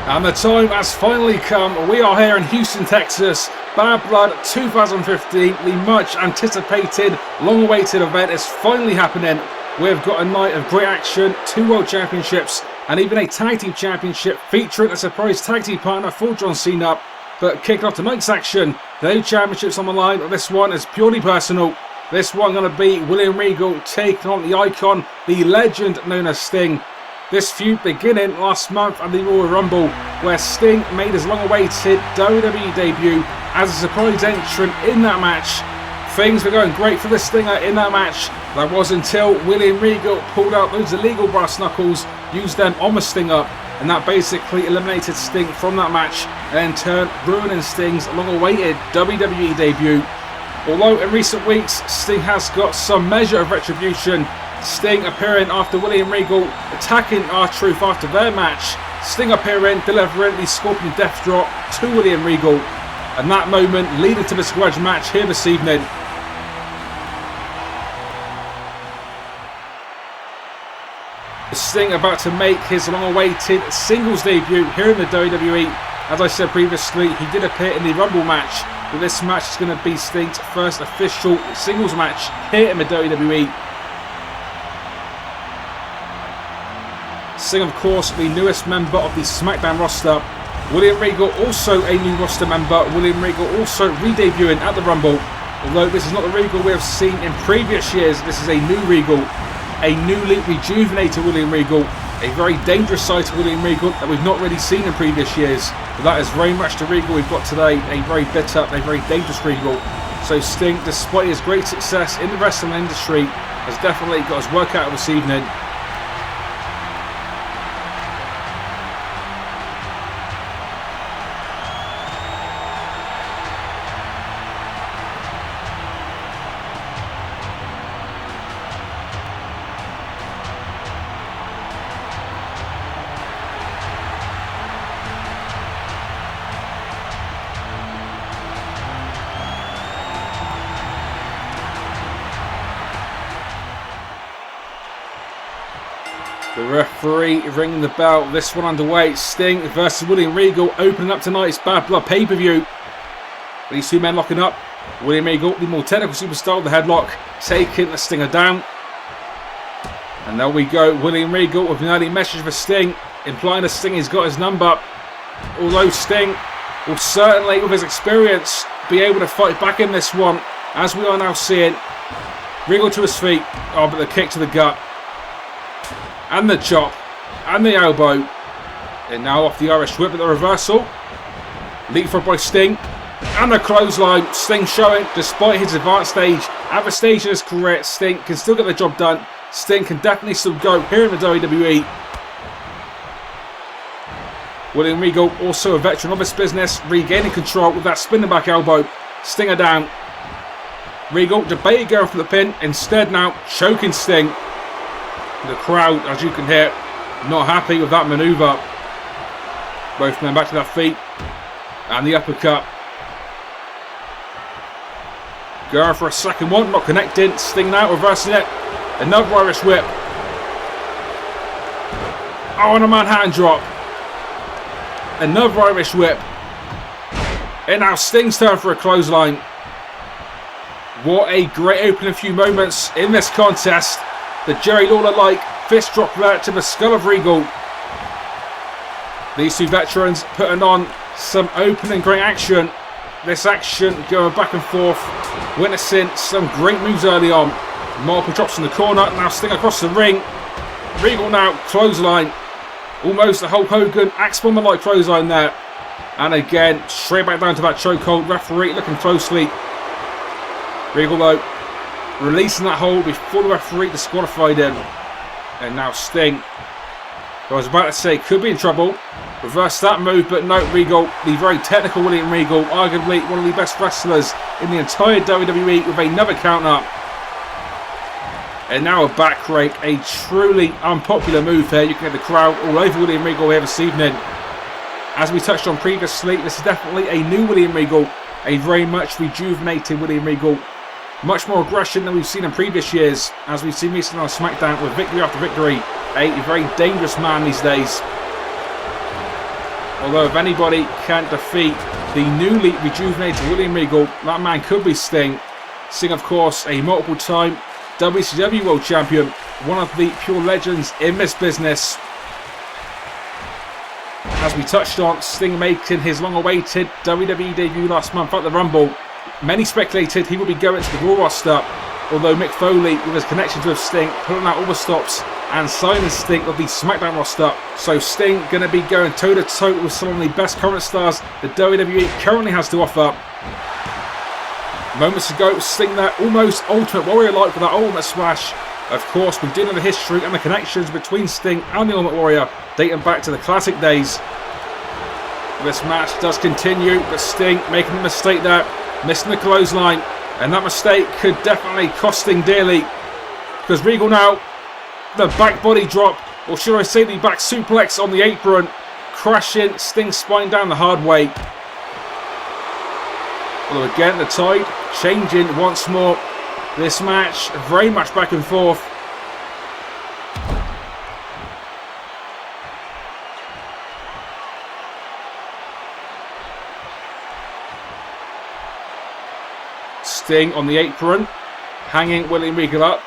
And the time has finally come. We are here in Houston, Texas. Bad Blood 2015, the much anticipated, long awaited event is finally happening. We've got a night of great action, 2 World Championships, and even a Tag Team Championship featuring a surprise tag team partner for John Cena. But kicking off tonight's action, the championships on the line, but this one is purely personal. This one going to be William Regal taking on the icon, the legend known as Sting. This feud beginning last month at the Royal Rumble, where Sting made his long-awaited WWE debut as a surprise entrant in that match. Things were going great for the Stinger in that match. That was until William Regal pulled out those illegal brass knuckles, used them on the Stinger, and that basically eliminated Sting from that match, and in turn ruining Sting's long-awaited WWE debut. Although in recent weeks Sting has got some measure of retribution, Sting appearing after William Regal attacking R-Truth after their match, Sting appearing, delivering the Scorpion Death Drop to William Regal, and that moment leading to this grudge match here this evening. Sting about to make his long-awaited singles debut here in the WWE. As I said previously, he did appear in the Rumble match, but this match is going to be Sting's first official singles match here in the WWE. Sting, of course, the newest member of the SmackDown roster. William Regal, also a new roster member. William Regal also re-debuting at the Rumble. Although this is not the Regal we have seen in previous years, this is a new Regal. A newly rejuvenated William Regal. A very dangerous side to William Regal that we've not really seen in previous years. But that is very much the Regal we've got today. A very bitter, a very dangerous Regal. So Sting, despite his great success in the wrestling industry, has definitely got his work out this evening. The referee ringing the bell, this one underway. Sting versus William Regal opening up tonight's Bad Blood pay-per-view. These two men locking up. William Regal, the more technical superstar, the headlock, taking the Stinger down. And there we go, William Regal with an early message for Sting, implying that Sting has got his number. Although Sting will certainly, with his experience, be able to fight back in this one, as we are now seeing. Regal to his feet, oh, but the kick to the gut. And the chop, and the elbow, and now off the Irish whip at the reversal. Leapfrog by Sting, and the clothesline. Sting showing, despite his advanced stage, at the stage of his career, Sting can still get the job done. Sting can definitely still go here in the WWE. William Regal, also a veteran of this business, regaining control with that spinning back elbow. Stinger down. Regal debated going for the pin, instead now choking Sting. The crowd, as you can hear, not happy with that manoeuvre. Both men back to their feet. And the uppercut. Going for a second one, not connecting. Sting now reversing it. Another Irish whip. Oh, and a Manhattan drop. Another Irish whip. And now Sting's turn for a clothesline. What a great opening few moments in this contest. The Jerry Lawler-like fist drop there to the skull of Regal. These two veterans putting on some opening great action. This action going back and forth, witnessing some great moves early on. Multiple drops in the corner, now Sting across the ring. Regal now, clothesline. Almost a Hulk Hogan Axe Bomber-like clothesline there. And again, straight back down to that chokehold. Referee looking closely. Regal though, releasing that hold before the referee disqualified him. And now Sting, I was about to say, could be in trouble. Reverse that move, but no, Regal, the very technical William Regal, arguably one of the best wrestlers in the entire WWE, with another count-up. And now a back rake, a truly unpopular move here. You can get the crowd all over William Regal here this evening. As we touched on previously, this is definitely a new William Regal, a very much rejuvenated William Regal. Much more aggression than we've seen in previous years, as we've seen recently on SmackDown with victory after victory. A very dangerous man these days. Although if anybody can defeat the newly rejuvenated William Regal, that man could be Sting. Sting, of course, a multiple-time WCW World Champion, one of the pure legends in this business. As we touched on, Sting making his long-awaited WWE debut last month at the Rumble. Many speculated he would be going to the Raw roster, although Mick Foley, with his connections with Sting, pulling out all the stops and signing Sting of the SmackDown roster. So Sting going to be going toe-to-toe with some of the best current stars the WWE currently has to offer. Moments ago, Sting there, almost Ultimate Warrior-like with that Ultimate Smash. Of course, we do know the history and the connections between Sting and the Ultimate Warrior, dating back to the classic days. This match does continue, but Sting making a mistake there, missing the clothesline, and that mistake could definitely cost Sting dearly. Because Regal now, the back body drop, or should I say the back suplex on the apron, crashing Sting's spine down the hard way. Although again, the tide changing once more. This match very much back and forth. Sting on the apron, hanging William Regal up.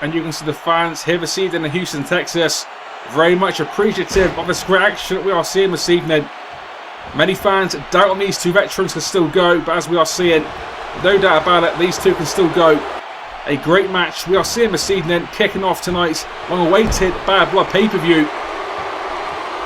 And you can see the fans here this evening in Houston, Texas, very much appreciative of this great action that we are seeing this evening. Many fans doubt on these two veterans can still go, but as we are seeing, no doubt about it, these two can still go. A great match we are seeing this evening, kicking off tonight's long-awaited Bad Blood pay-per-view.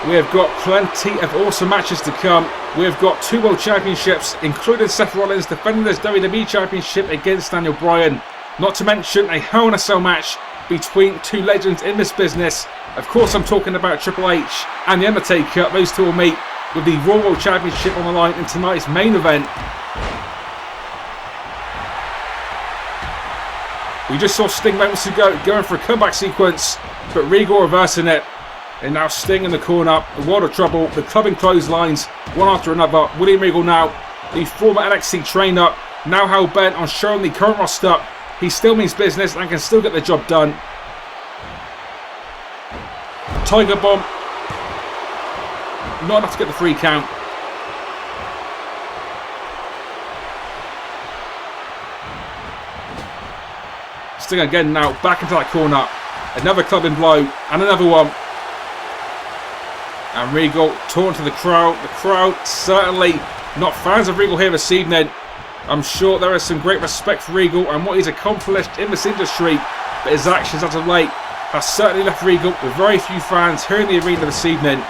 We have got plenty of awesome matches to come. We have got 2 World Championships, including Seth Rollins defending his WWE Championship against Daniel Bryan. Not to mention a Hell in a Cell match between 2 legends in this business. Of course, I'm talking about Triple H and The Undertaker. Those 2 will meet with the Raw World Championship on the line in tonight's main event. We just saw Sting moments ago going for a comeback sequence, but Regal reversing it. And now Sting in the corner, a world of trouble, the clubbing clotheslines, one after another. William Regal now, the former NXT trainer, now hell-bent on showing the current roster he still means business and can still get the job done. Tiger Bomb, not enough to get the 3 count. Sting again now, back into that corner. Another clubbing blow, and another one. And Regal torn to the crowd. The crowd certainly not fans of Regal here this evening. I'm sure there is some great respect for Regal and what he's accomplished in this industry, but his actions as of late have certainly left Regal with very few fans here in the arena this evening.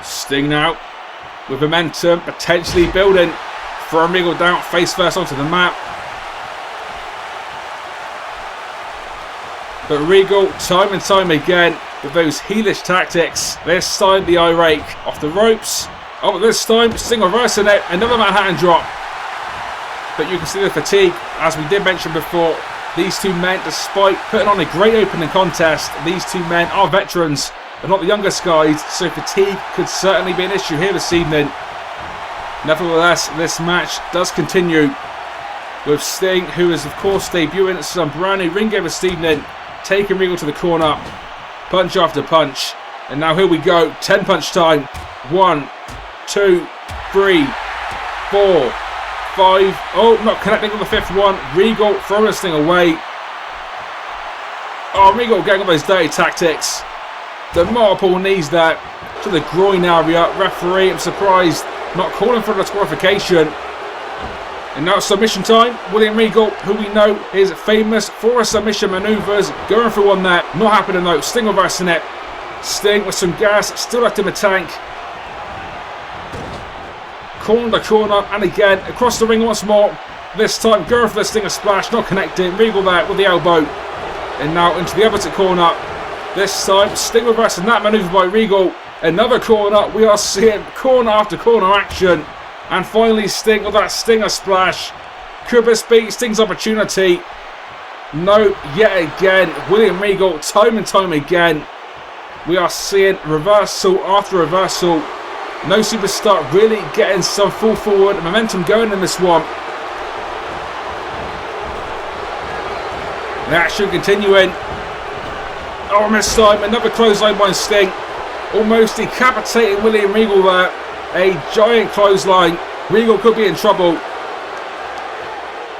Sting now with momentum potentially building, throwing Regal down face first onto the mat. But Regal, time and time again, with those heelish tactics. This time the eye rake off the ropes. Oh, this time Sting reversing it, another Manhattan drop. But you can see the fatigue, as we did mention before. These 2 men, despite putting on a great opening contest, these 2 men are veterans. They're not the youngest guys, so fatigue could certainly be an issue here this evening. Nevertheless, this match does continue, with Sting, who is of course debuting some brand new ring gear this evening, taking Regal to the corner, punch after punch. And now here we go, 10 punch time. 1, 2, 3, 4, 5. Oh, not connecting on the 5th one. Regal throwing this thing away. Oh, Regal getting all those dirty tactics. The multiple knees there to the groin area. Referee, I'm surprised, not calling for the disqualification. And now it's submission time. William Regal, who we know is famous for his submission maneuvers, going for one there. Not happening though. Sting reversing it. Sting with some gas, still left in the tank. Corner to corner, and again across the ring once more. This time going for the Stinger splash, not connecting. Regal there with the elbow. And now into the opposite corner. This time Sting reversing that maneuver by Regal. Another corner. We are seeing corner after corner action. And finally Sting with that Stinger splash. Could this be Sting's opportunity? No, yet again. William Regal, time and time again. We are seeing reversal after reversal. No superstar really getting some full forward momentum going in this one. The action continuing. Oh, missed time. Another clothesline by Sting. Almost decapitating William Regal there. A giant clothesline. Regal could be in trouble.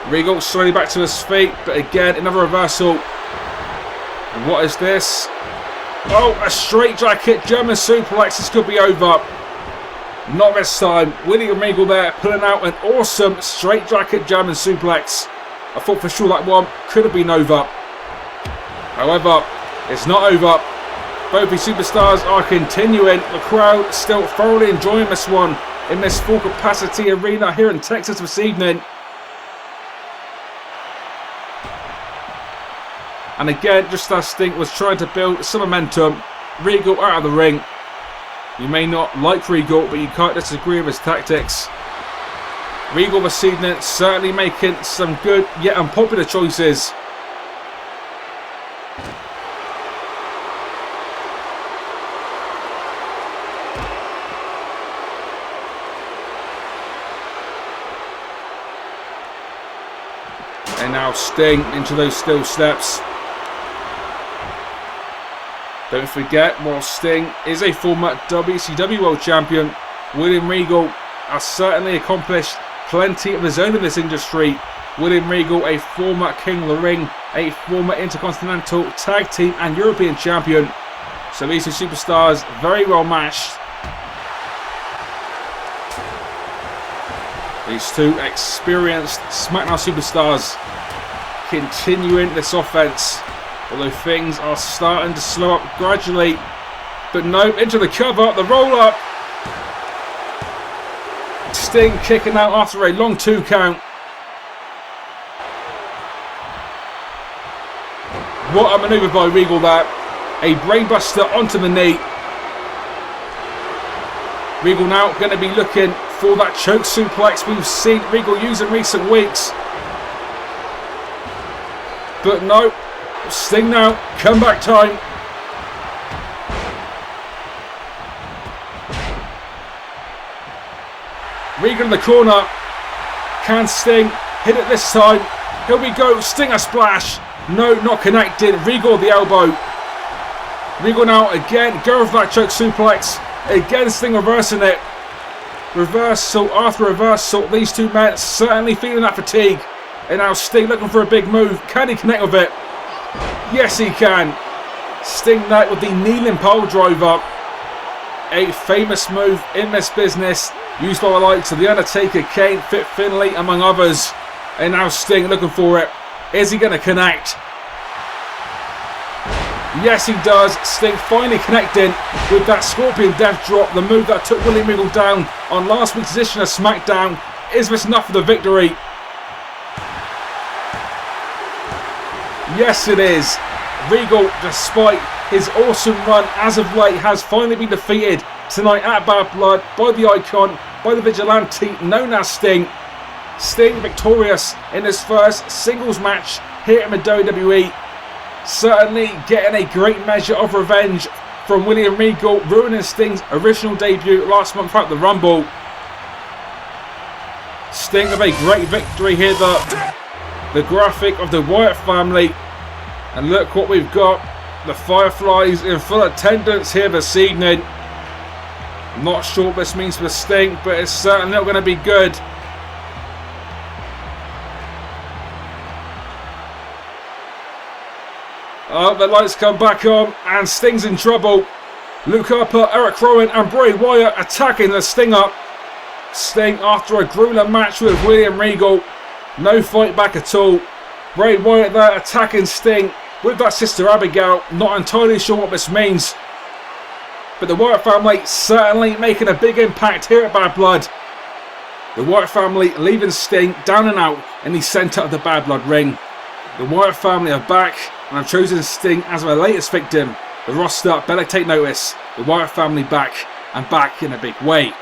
Regal slowly back to his feet, but again, another reversal. And what is this? Oh, a straight jacket, German suplex. This could be over. Not this time. William Regal there, pulling out an awesome straight jacket German suplex. I thought for sure that one could have been over. However, it's not over. Both these superstars are continuing. The crowd still thoroughly enjoying this one in this full capacity arena here in Texas this evening. And again, just as Sting was trying to build some momentum, Regal out of the ring. You may not like Regal, but you can't disagree with his tactics. Regal this evening certainly making some good yet unpopular choices. And now Sting into those steel steps. Don't forget, while Sting is a former WCW World Champion, William Regal has certainly accomplished plenty of his own in this industry. William Regal, a former King of the Ring, a former Intercontinental Tag Team and European Champion. So these two superstars very well matched. These two experienced SmackDown superstars continuing this offense. Although things are starting to slow up gradually. But no, into the cover, the roll up. Sting kicking out after a long 2 count. What a manoeuvre by Regal there. A brainbuster onto the knee. Regal now going to be looking for that choke suplex we've seen Regal use in recent weeks. But no. Sting now, comeback time. Regal in the corner. Can Sting hit it this time? Here we go, Stinger splash. No, not connected. Regal the elbow. Regal now again, go for that choke suplex. Again, Sting reversing it. Reversal after reversal. These two men certainly feeling that fatigue. And now Sting looking for a big move. Can he connect with it? Yes, he can. Sting that with the kneeling pole driver. A famous move in this business, used by the likes of The Undertaker, Kane, Fit Finlay, among others. And now Sting looking for it. Is he going to connect? Yes, he does. Sting finally connecting with that Scorpion Death Drop, the move that took William Regal down on last week's edition of SmackDown. Is this enough for the victory? Yes, it is. Regal, despite his awesome run as of late, has finally been defeated tonight at Bad Blood by the Icon, by the Vigilante known as Sting. Sting victorious in his first singles match here in the WWE. Certainly getting a great measure of revenge from William Regal, ruining Sting's original debut last month at the Rumble. Sting with a great victory here. The graphic of the Wyatt family. And look what we've got. The Fireflies in full attendance here this evening. I'm not sure what this means for Sting, but it's certainly not going to be good. Oh, the lights come back on and Sting's in trouble. Luke Harper, Eric Rowan and Bray Wyatt attacking the Stinger. Sting after a grueling match with William Regal. No fight back at all. Bray Wyatt there attacking Sting with that Sister Abigail. Not entirely sure what this means. But the Wyatt family certainly making a big impact here at Bad Blood. The Wyatt family leaving Sting down and out in the centre of the Bad Blood ring. The Wyatt family are back and have chosen Sting as their latest victim. The roster better take notice. The Wyatt family back and back in a big way.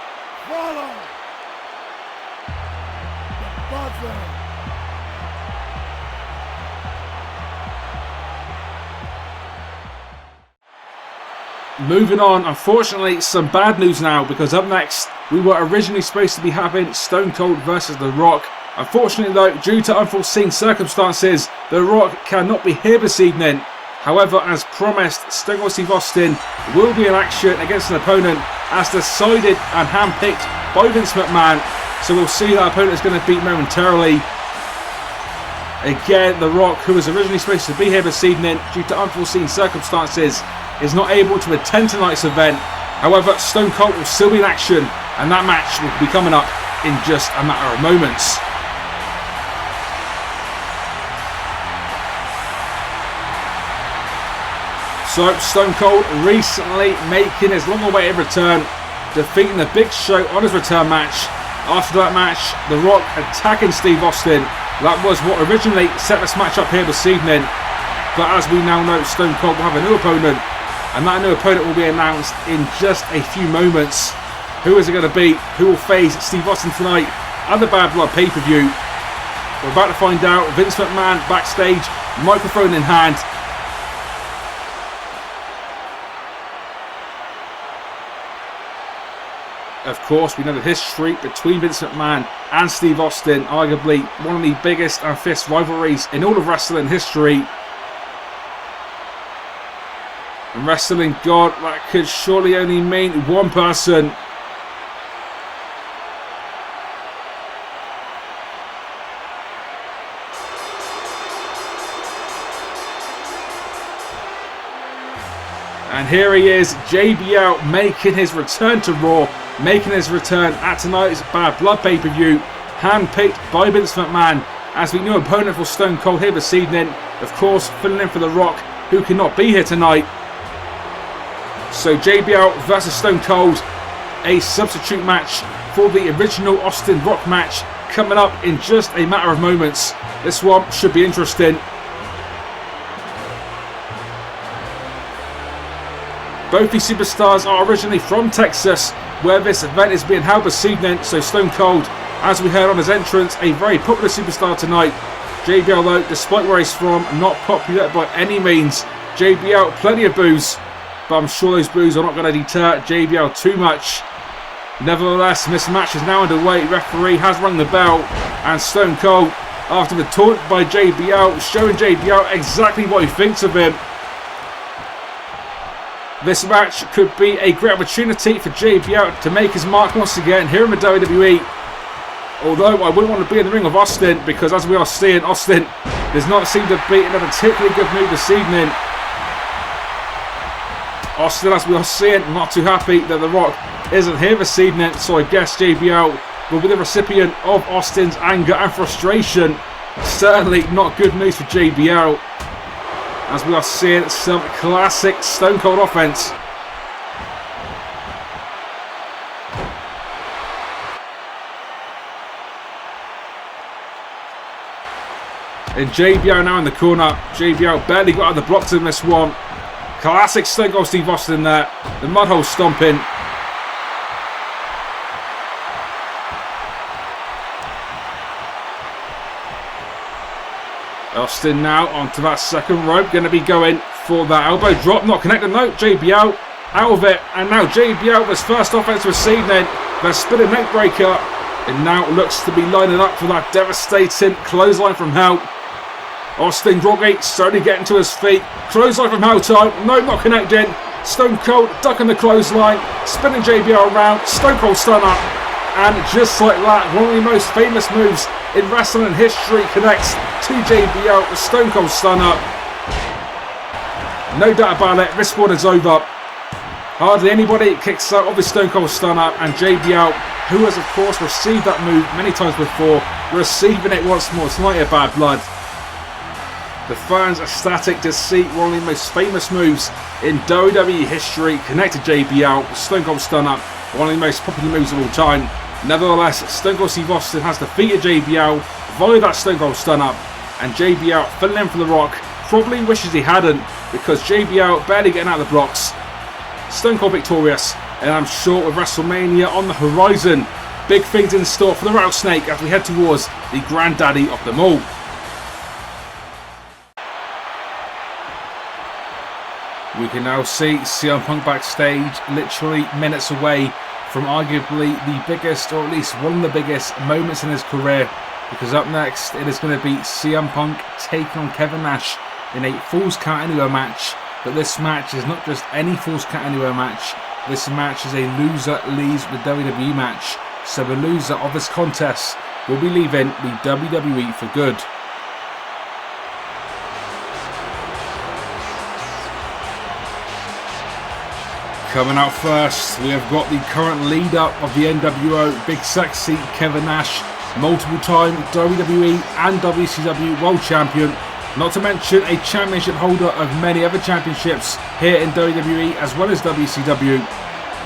Moving on, unfortunately, some bad news now, because up next we were originally supposed to be having Stone Cold versus The Rock. Unfortunately though, due to unforeseen circumstances, The Rock cannot be here this evening. However, as promised, Stone Cold Steve Austin will be in action against an opponent as decided and handpicked by Vince McMahon. So we'll see that opponent is going to beat momentarily. Again, The Rock, who was originally supposed to be here this evening due to unforeseen circumstances, is not able to attend tonight's event. However, Stone Cold will still be in action, and that match will be coming up in just a matter of moments. So, Stone Cold recently making his long-awaited return, defeating the Big Show on his return match. After that match, The Rock attacking Steve Austin. That was what originally set this match up here this evening. But as we now know, Stone Cold will have a new opponent, and that new opponent will be announced in just a few moments. Who is it going to be? Who will face Steve Austin tonight at the Bad Blood pay-per-view? We're about to find out. Vince McMahon backstage, microphone in hand. Of course, we know the history between Vince McMahon and Steve Austin, arguably one of the biggest and fiercest rivalries in all of wrestling history. And wrestling God, that could surely only mean one person. And here he is, JBL, making his return to Raw, making his return at tonight's Bad Blood pay-per-view, handpicked by Vince McMahon as the new opponent for Stone Cold here this evening. Of course, filling in for The Rock, who cannot be here tonight. So JBL versus Stone Cold, a substitute match for the original Austin Rock match, coming up in just a matter of moments. This one should be interesting. Both these superstars are originally from Texas, where this event is being held this evening. So Stone Cold, as we heard on his entrance, a very popular superstar tonight. JBL though, despite where he's from, not popular by any means. JBL, plenty of boos, but I'm sure those boos are not going to deter JBL too much. Nevertheless, this match is now underway. Referee has rung the bell, and Stone Cold, after the taunt by JBL, showing JBL exactly what he thinks of him. This match could be a great opportunity for JBL to make his mark once again here in the WWE. Although I wouldn't want to be in the ring of Austin, because as we are seeing, Austin does not seem to be in a particularly good mood this evening. Austin, as we are seeing, not too happy that The Rock isn't here this evening, so I guess JBL will be the recipient of Austin's anger and frustration. Certainly not good news for JBL, as we are seeing some classic Stone Cold offense. And JBL now in the corner. JBL barely got out of the blocks in this one. Classic Stone Cold Steve Austin there. The mudhole stomping. Austin now onto that second rope, going to be going for that elbow drop, not connected. No, JBL out of it, and now JBL was first offense this evening. The spinning neck breaker, and now looks to be lining up for that devastating clothesline from hell. Austin Dropgate slowly getting to his feet. Clothesline from hell time, no, not connecting. Stone Cold ducking the clothesline, spinning JBL around, Stone Cold stunner. And just like that, one of the most famous moves in wrestling history connects to JBL, the Stone Cold Stunner. No doubt about it, this one is over. Hardly anybody kicks out of the Stone Cold Stunner, and JBL, who has of course received that move many times before, receiving it once more tonight at Bad Blood. The fans are ecstatic to see one of the most famous moves in WWE history connect to JBL, the Stone Cold Stunner, one of the most popular moves of all time. Nevertheless, Stone Cold Steve Austin has defeated JBL via that Stone Cold Stunner, and JBL filling in for The Rock. Probably wishes he hadn't, because JBL barely getting out of the blocks. Stone Cold victorious, and I'm sure with WrestleMania on the horizon, big things in store for the Rattlesnake as we head towards the granddaddy of them all. We can now see CM Punk backstage, literally minutes away from arguably the biggest, or at least one of the biggest moments in his career, because up next it is going to be CM Punk taking on Kevin Nash in a Falls Count Anywhere match. But this match is not just any Falls Count Anywhere match. This match is a loser leaves the WWE match. So the loser of this contest will be leaving the WWE for good. Coming out first, we have got the current leader of the NWO, Big Sexy Kevin Nash, multiple-time WWE and WCW World Champion, not to mention a championship holder of many other championships here in WWE as well as WCW.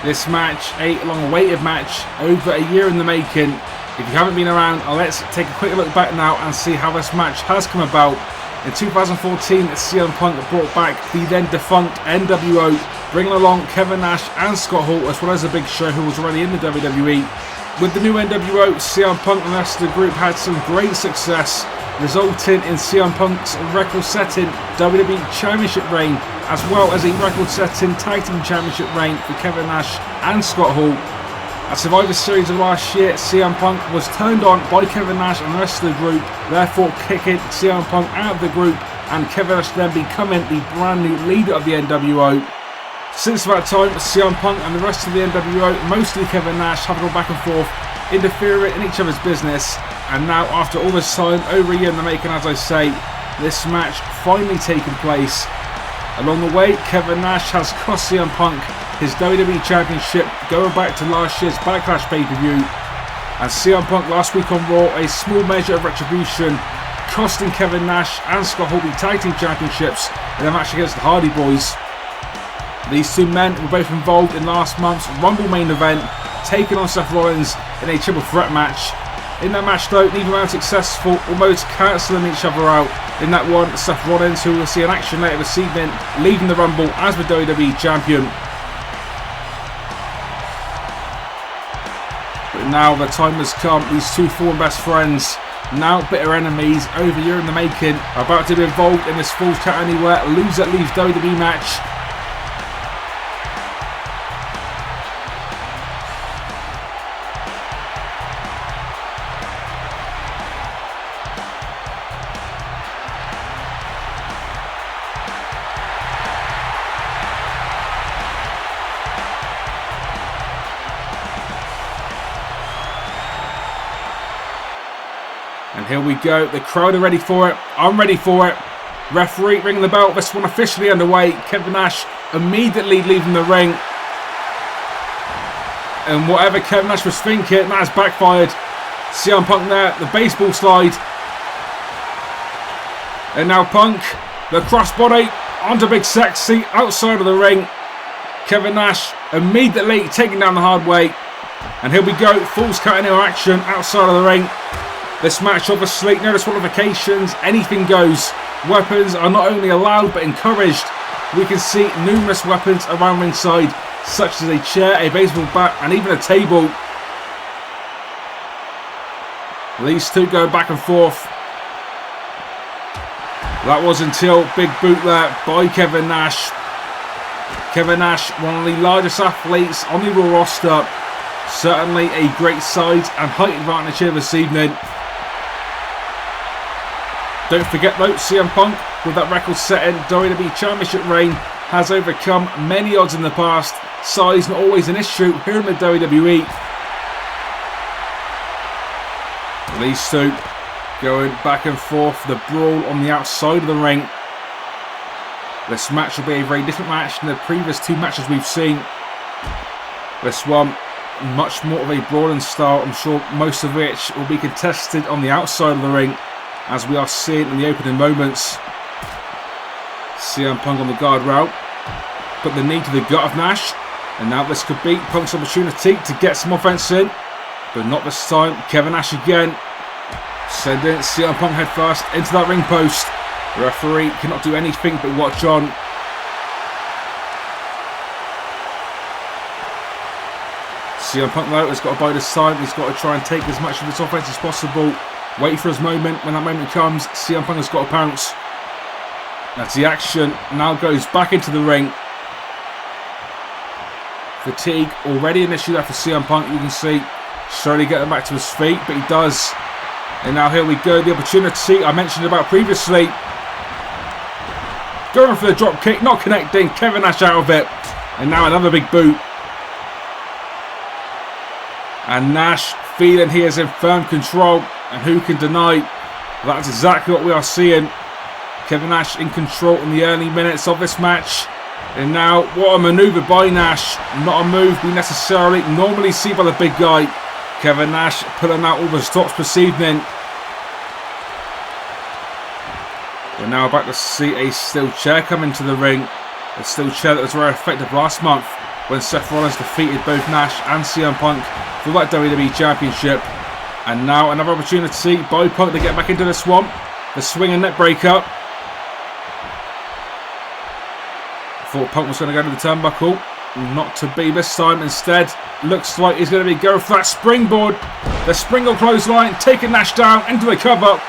This match, a long-awaited match, over a year in the making. If you haven't been around, let's take a quick look back now and see how this match has come about. In 2014, CM Punk brought back the then defunct NWO, bringing along Kevin Nash and Scott Hall, as well as a Big Show who was already in the WWE. With the new NWO, CM Punk and the rest of the group had some great success, resulting in CM Punk's record-setting WWE Championship reign, as well as a record-setting Tag Team Championship reign for Kevin Nash and Scott Hall. At Survivor Series of last year, CM Punk was turned on by Kevin Nash and the rest of the group, therefore kicking CM Punk out of the group, and Kevin Nash then becoming the brand new leader of the NWO. Since that time, CM Punk and the rest of the NWO, mostly Kevin Nash, have gone back and forth, interfering in each other's business. And now, after all this time, over a year in the making, as I say, this match finally taken place. Along the way, Kevin Nash has cost CM Punk his WWE Championship, going back to last year's Backlash pay-per-view. And CM Punk last week on Raw, a small measure of retribution, costing Kevin Nash and Scott Hall the Tag Team Championships in a match against the Hardy Boys. These two men were both involved in last month's Rumble main event, taking on Seth Rollins in a triple threat match. In that match though, neither man successful, almost cancelling each other out. In that one, Seth Rollins, who we'll see in action later this evening, leading the Rumble as the WWE Champion. But now the time has come, these two former best friends, now bitter enemies, over a year in the making, are about to be involved in this Falls Count Anywhere loser leaves WWE match. And here we go, the crowd are ready for it, I'm ready for it. Referee ringing the bell, this one officially underway. Kevin Nash immediately leaving the ring. And whatever Kevin Nash was thinking, that has backfired. CM Punk there, the baseball slide. And now Punk, the crossbody onto Big Sexy outside of the ring. Kevin Nash immediately taking down the hard way. And here we go, Falls Count Anywhere action outside of the ring. This match obviously, no disqualifications, anything goes. Weapons are not only allowed but encouraged. We can see numerous weapons around ringside, such as a chair, a baseball bat and even a table. These two go back and forth. That was until big boot there by Kevin Nash. Kevin Nash, one of the largest athletes on the Raw roster. Certainly a great size and height advantage here this evening. Don't forget though, CM Punk, with that record-setting WWE Championship reign, has overcome many odds in the past. Size not always an issue here in the WWE. These two going back and forth, the brawl on the outside of the ring. This match will be a very different match than the previous two matches we've seen. This one, much more of a brawling style, I'm sure most of which will be contested on the outside of the ring, as we are seeing in the opening moments. CM Punk on the guardrail, put the knee to the gut of Nash, and now this could be Punk's opportunity to get some offense in, but not this time. Kevin Nash again, sending CM Punk head first into that ring post. The referee cannot do anything but watch on. CM Punk though has got to bide his time. He's got to try and take as much of this offense as possible. Wait for his moment. When that moment comes, CM Punk has got to pounce. That's the action. Now goes back into the ring. Fatigue already an issue there for CM Punk. You can see slowly getting back to his feet, but he does. And now here we go. The opportunity I mentioned about previously. going for the drop kick, not connecting. Kevin Nash out of it. And now another big boot. And Nash feeling he is in firm control. And who can deny that's exactly what we are seeing. Kevin Nash in control in the early minutes of this match. And now, what a manoeuvre by Nash. Not a move we necessarily normally see by the big guy. Kevin Nash pulling out all the stops this evening. We're now about to see a steel chair come into the ring. A steel chair that was very effective last month when Seth Rollins defeated both Nash and CM Punk for that WWE Championship. And now another opportunity by Punk to get back into the swamp. The swinging neck breaker. Thought Punk was going to go to the turnbuckle. Not to be this time. Instead, looks like he's going to be going for that springboard. The springboard clothesline, taking Nash down into a cover.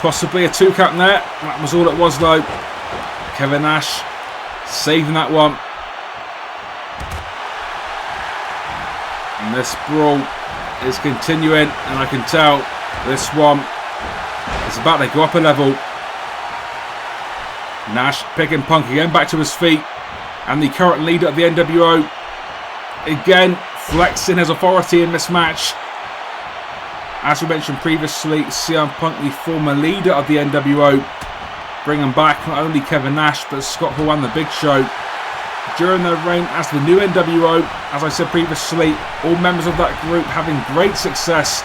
Possibly a 2 count there. That was all it was though. Kevin Nash saving that one. And this brawl is continuing, and I can tell this one is about to go up a level. Nash picking Punk again back to his feet, and the current leader of the NWO again flexing his authority in this match. As we mentioned previously, CM Punk, the former leader of the NWO, bringing back not only Kevin Nash but Scott Hall and the Big Show. During their reign as the new NWO, as I said previously, all members of that group having great success.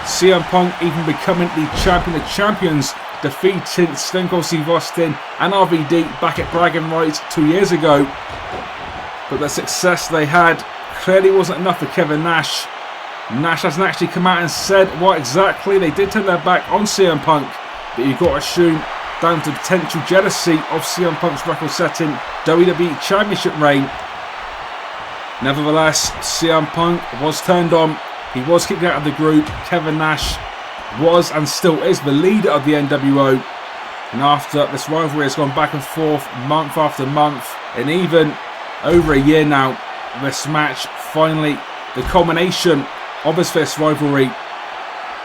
CM Punk even becoming the champion of champions, defeating Stone Cold Steve Austin and RVD back at Bragging Rights 2 years ago. But the success they had clearly wasn't enough for Kevin Nash. Nash hasn't actually come out and said what exactly they did turn their back on CM Punk, but you've got to assume down to potential jealousy of CM Punk's record-setting WWE Championship reign. Nevertheless, CM Punk was turned on. He was kicked out of the group. Kevin Nash was and still is the leader of the NWO. And after this rivalry has gone back and forth month after month, and even over a year now, this match finally the culmination of this rivalry.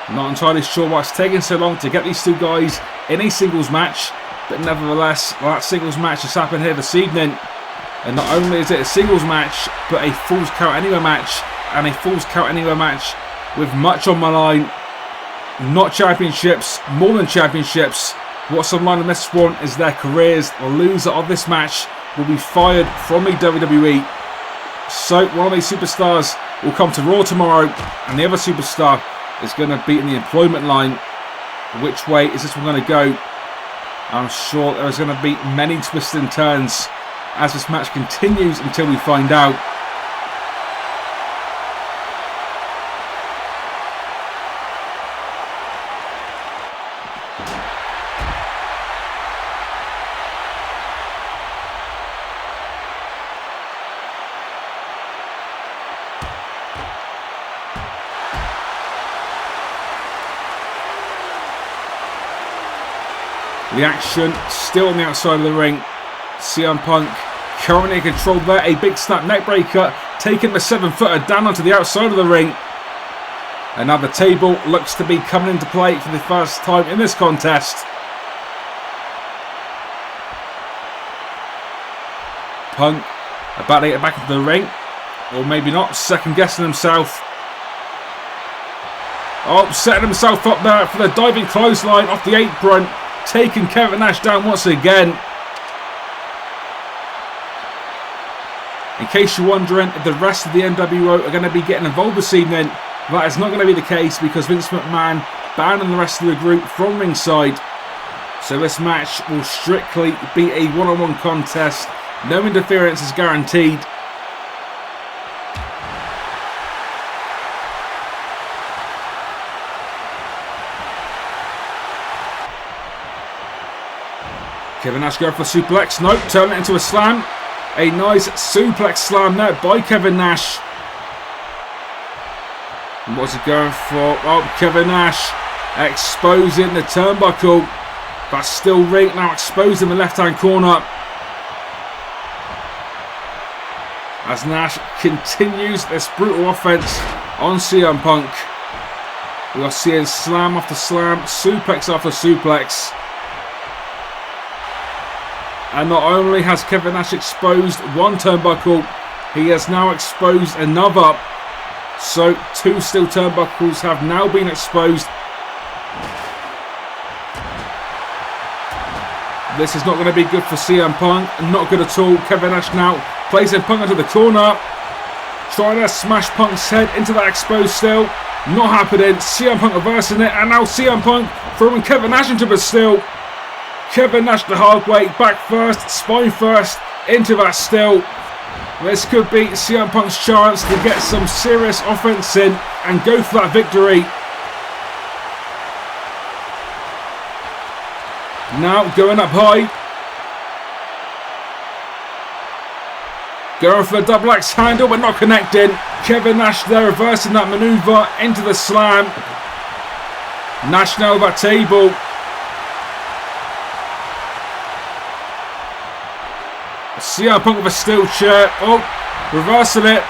Not entirely sure why it's taken so long to get these two guys in a singles match, but nevertheless, that singles match has happened here this evening. And not only is it a singles match, but a Falls Count Anywhere match, and a Falls Count Anywhere match with much on my line. Not championships, more than championships. What's on line in this one is their careers. The loser of this match will be fired from the WWE. So one of these superstars will come to Raw tomorrow, and the other superstar is going to be in the employment line. Which way is this one going to go? I'm sure there's going to be many twists and turns as this match continues until we find out. The action still on the outside of the ring. CM Punk currently in control there. A big snap neckbreaker, taking the 7-footer down onto the outside of the ring. And now the table looks to be coming into play for the first time in this contest. Punk about to get back into the ring, or maybe not, second guessing himself. Oh, setting himself up there for the diving clothesline off the apron. Taking Kevin Nash down once again. In case you're wondering if the rest of the NWO are going to be getting involved this evening, that is not going to be the case because Vince McMahon banning the rest of the group from ringside. So this match will strictly be a one-on-one contest. No interference is guaranteed. Kevin Nash going for a suplex. Nope, turn it into a slam. A nice suplex slam there by Kevin Nash. And what's he going for? Oh, Kevin Nash exposing the turnbuckle. That's still ring now exposed in the left-hand corner. As Nash continues this brutal offense on CM Punk. We are seeing slam after slam, suplex after suplex. And not only has Kevin Nash exposed one turnbuckle, he has now exposed another. So 2 steel turnbuckles have now been exposed. This is not going to be good for CM Punk. Not good at all. Kevin Nash now placing Punk into the corner. Trying to smash Punk's head into that exposed steel. Not happening. CM Punk reversing it. And now CM Punk throwing Kevin Nash into the steel. Kevin Nash the hard way. Back first. Spine first. Into that steel. This could be CM Punk's chance to get some serious offense in and go for that victory. Now going up high. Going for the double axe handle but not connecting. Kevin Nash there reversing that maneuver into the slam. Nash now over that table. CM Punk with a steel chair. Oh, reversing it.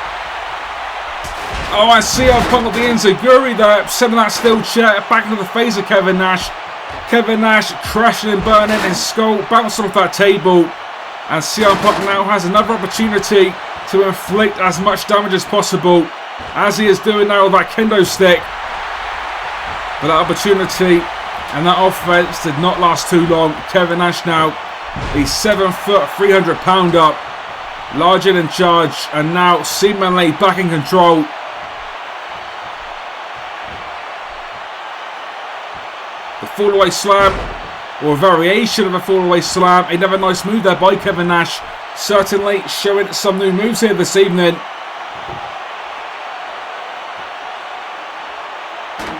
Oh, and CM Punk with the enziguri there, sending that steel chair back into the face of Kevin Nash. Kevin Nash crashing and burning, his skull bouncing off that table. And CM Punk now has another opportunity to inflict as much damage as possible, as he is doing now with that kendo stick. But that opportunity and that offense did not last too long. Kevin Nash now, he's 7 foot, 300 pounder, large and in charge, and now seemingly back in control. The fall away slam, or a variation of a fall away slam. Another nice move there by Kevin Nash. Certainly showing some new moves here this evening.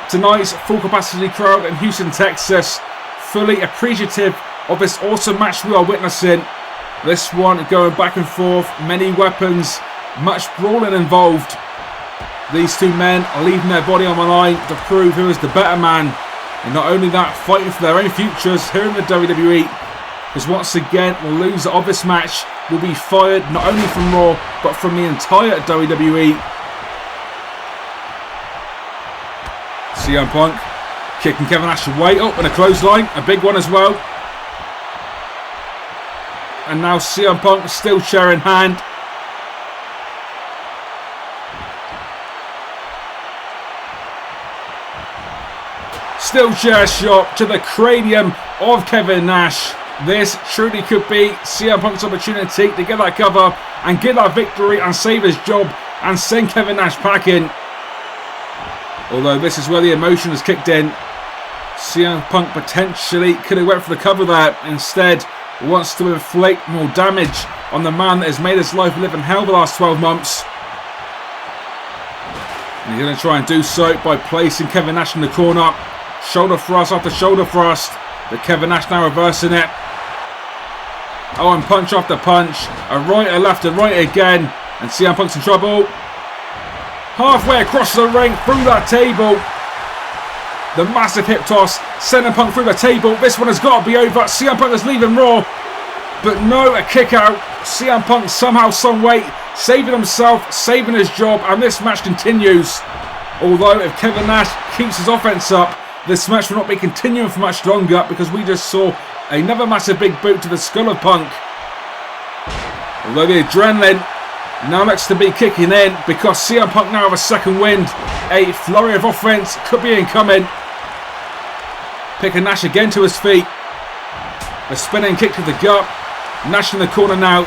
Tonight's full capacity crowd in Houston, Texas, fully appreciative of this awesome match we are witnessing. This one going back and forth, many weapons, much brawling involved. These two men are leaving their body on the line to prove who is the better man. And not only that, fighting for their own futures here in the WWE. Because once again, the loser of this match will be fired not only from Raw, but from the entire WWE. CM Punk kicking Kevin Nash way up in a clothesline, a big one as well. And now CM Punk steel chair in hand. Steel chair shot to the cranium of Kevin Nash. This truly could be CM Punk's opportunity to get that cover and get that victory and save his job and send Kevin Nash packing. Although this is where the emotion has kicked in. CM Punk potentially could have went for the cover there. Instead, wants to inflict more damage on the man that has made his life live in hell the last 12 months. And he's going to try and do so by placing Kevin Nash in the corner. Shoulder thrust after shoulder thrust. But Kevin Nash now reversing it. Oh, and punch after punch. A right, a left, a right again. And CM Punk's in trouble. Halfway across the ring, through that table. The massive hip toss. Sending Punk through the table. This one has got to be over. CM Punk is leaving Raw. But no, a kick out. CM Punk somehow, some way, saving himself, saving his job. And this match continues. Although if Kevin Nash keeps his offense up, this match will not be continuing for much longer, because we just saw another massive big boot to the skull of Punk. Although the adrenaline now looks to be kicking in, because CM Punk now have a second wind. A flurry of offense could be incoming. Picking Nash again to his feet. A spinning kick to the gut. Nash in the corner now.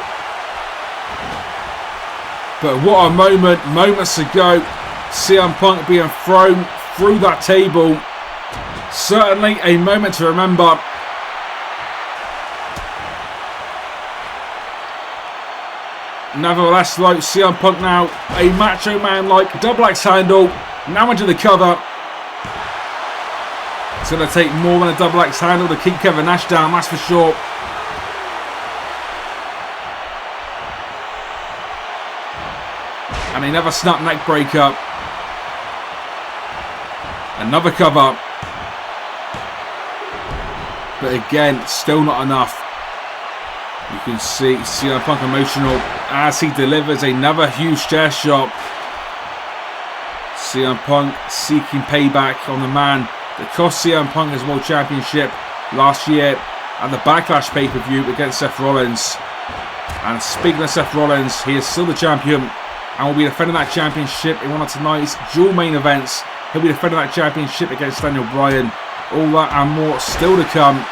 But what a moment, moments ago. CM Punk being thrown through that table. Certainly a moment to remember. Nevertheless, though, CM Punk now a Macho Man-like double axe handle. Now into the cover. It's going to take more than a double axe handle to keep Kevin Nash down, that's for sure. And another snap neck breaker. Another cover. But again, still not enough. You can see CM Punk emotional as he delivers another huge chair shot. CM Punk seeking payback on the man that cost CM Punk his World Championship last year. at the Backlash pay-per-view against Seth Rollins. And speaking of Seth Rollins, he is still the champion and will be defending that championship in one of tonight's dual main events. He'll be defending that championship against Daniel Bryan. All that and more still to come.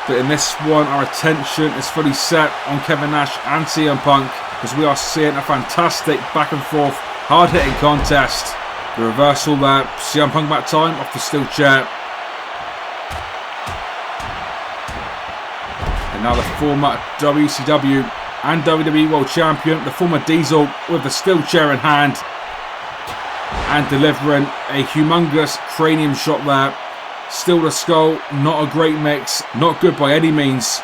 But in this one, our attention is fully set on Kevin Nash and CM Punk, because we are seeing a fantastic back and forth, hard-hitting contest. The reversal there, CM Punk back time off the steel chair. And now the former WCW and WWE World Champion, the former Diesel, with the steel chair in hand and delivering a humongous cranium shot there. Still the skull, not a great mix, not good by any means.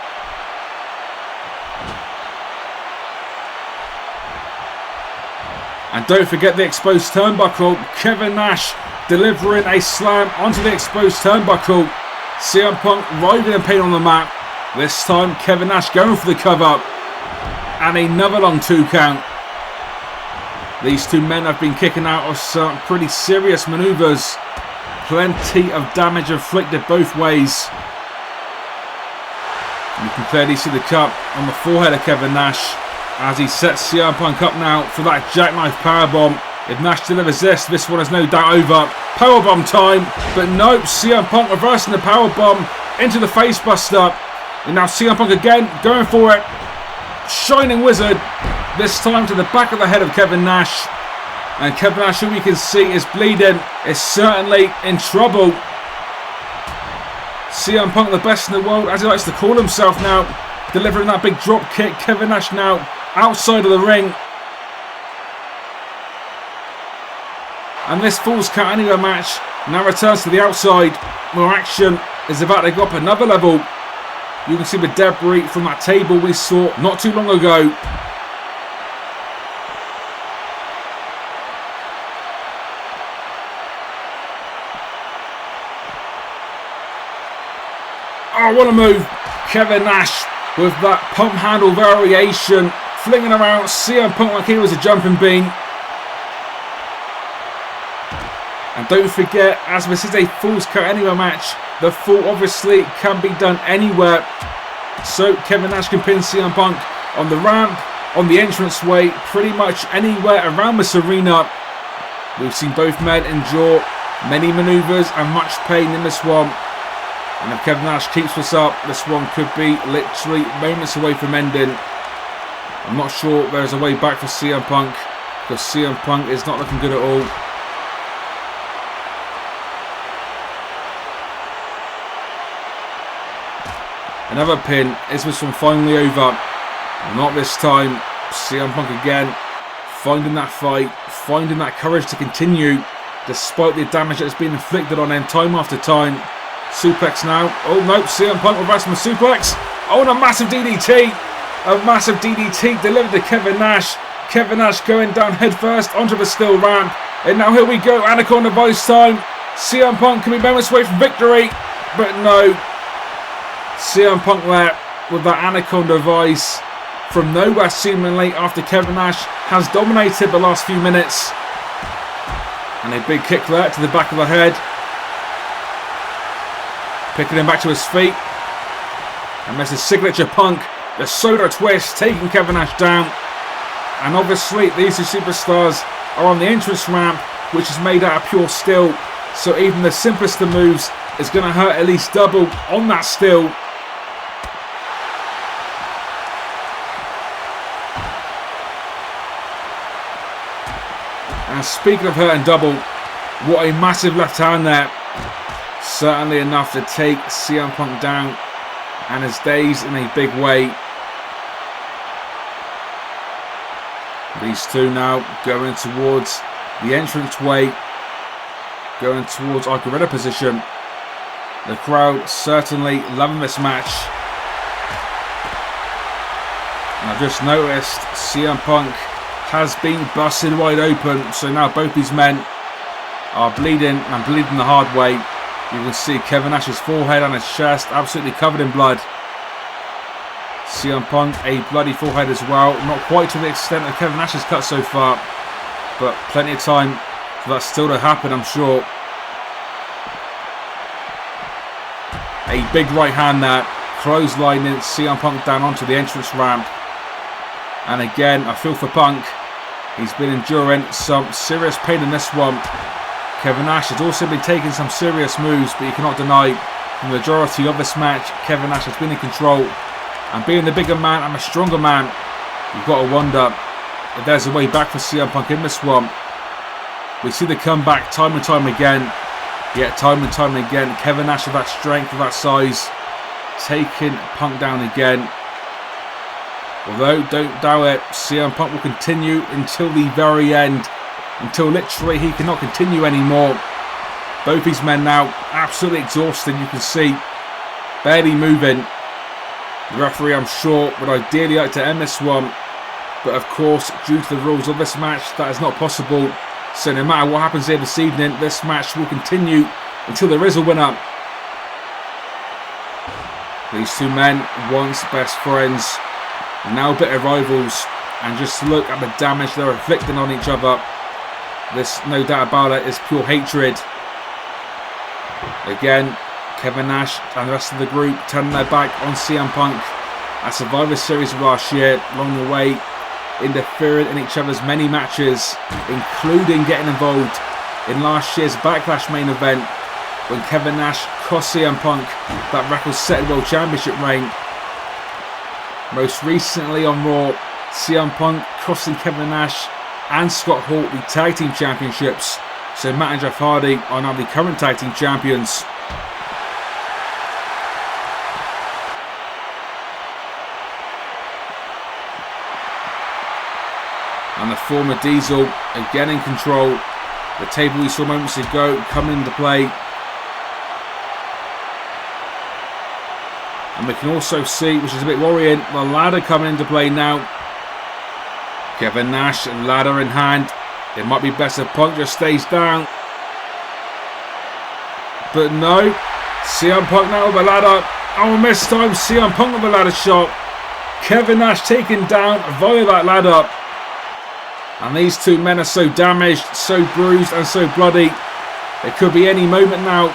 And don't forget the exposed turnbuckle. Kevin Nash delivering a slam onto the exposed turnbuckle. CM Punk writhing in pain on the mat. This time Kevin Nash going for the cover. And another long 2 count. These two men have been kicking out of some pretty serious manoeuvres. Plenty of damage inflicted both ways. You can clearly see the cut on the forehead of Kevin Nash as he sets CM Punk up now for that jackknife powerbomb. If Nash delivers this one is no doubt over. Powerbomb time, but nope, CM Punk reversing the powerbomb into the facebuster. And now CM Punk again going for it. Shining Wizard, this time to the back of the head of Kevin Nash. And Kevin Nash, who we can see is bleeding, is certainly in trouble. CM Punk, the best in the world, as he likes to call himself now, delivering that big drop kick. Kevin Nash now outside of the ring. And this Falls Count Anywhere match now returns to the outside, where action is about to go up another level. You can see the debris from that table we saw not too long ago. Oh, what a move. Kevin Nash with that pump handle variation, flinging around CM Punk like he was a jumping bean. And don't forget, as this is a Falls Count Anywhere match, the fall obviously can be done anywhere. So Kevin Nash can pin CM Punk on the ramp, on the entranceway, pretty much anywhere around this arena. We've seen both men endure many manoeuvres and much pain in this one. And if Kevin Nash keeps this up, this one could be literally moments away from ending. I'm not sure there's a way back for CM Punk, because CM Punk is not looking good at all. Another pin. Is this one finally over? Not this time. CM Punk again, finding that fight, finding that courage to continue, despite the damage that's been inflicted on him time after time. Suplex now. Oh no, CM Punk reversing the suplex. Oh, and a massive DDT. A massive DDT delivered to Kevin Nash. Kevin Nash going down headfirst onto the steel ramp. And now here we go, Anaconda Vice time. CM Punk can be moments away from victory, but no. CM Punk there with that Anaconda Vice from nowhere seemingly after Kevin Nash has dominated the last few minutes. And a big kick there to the back of the head. Picking him back to his feet. And there's his signature Punk, the soda twist, taking Kevin Nash down. And obviously these two superstars are on the entrance ramp, which is made out of pure steel. So even the simplest of moves is going to hurt at least double on that steel. And speaking of hurting double, what a massive left hand there. Certainly enough to take CM Punk down and his days in a big way. These two now going towards the entranceway, going towards our gorilla position. The crowd certainly loving this match. And I've just noticed CM Punk has been busted wide open, so now both these men are bleeding and bleeding the hard way. You can see Kevin Nash's forehead and his chest absolutely covered in blood. CM Punk a bloody forehead as well, not quite to the extent of Kevin Nash's cut so far, but plenty of time for that still to happen, I'm sure. A big right hand there clotheslining CM Punk down onto the entrance ramp. And again, I feel for Punk. He's been enduring some serious pain in this one. Kevin Nash has also been taking some serious moves, but you cannot deny the majority of this match, Kevin Nash has been in control. And being the bigger man and the stronger man, you've got to wonder if there's a way back for CM Punk in this one. We see the comeback time and time again. Yet time and time again, Kevin Nash with that strength, with that size, taking Punk down again. Although, don't doubt it, CM Punk will continue until the very end. Until literally he cannot continue anymore. Both these men now absolutely exhausted, you can see. Barely moving. The referee, I'm sure, would ideally like to end this one. But of course, due to the rules of this match, that is not possible. So no matter what happens here this evening, this match will continue until there is a winner. These two men, once best friends, now bitter rivals. And just look at the damage they're inflicting on each other. This, no doubt about it, is pure hatred. Again, Kevin Nash and the rest of the group turning their back on CM Punk at Survivor Series of last year, along the way interfering in each other's many matches, including getting involved in last year's Backlash main event when Kevin Nash cost CM Punk that record-setting World Championship reign. Most recently on Raw, CM Punk costing Kevin Nash and Scott Hall the Tag Team Championships, so Matt and Jeff Hardy are now the current Tag Team Champions. And the former Diesel again in control. The table we saw moments ago coming into play. And we can also see, which is a bit worrying, the ladder coming into play now. Kevin Nash, ladder in hand. It might be best if Punk just stays down. But no. CM Punk now with a ladder. Oh, missed time. CM Punk with a ladder shot. Kevin Nash taken down via that ladder. And these two men are so damaged, so bruised and so bloody. It could be any moment now.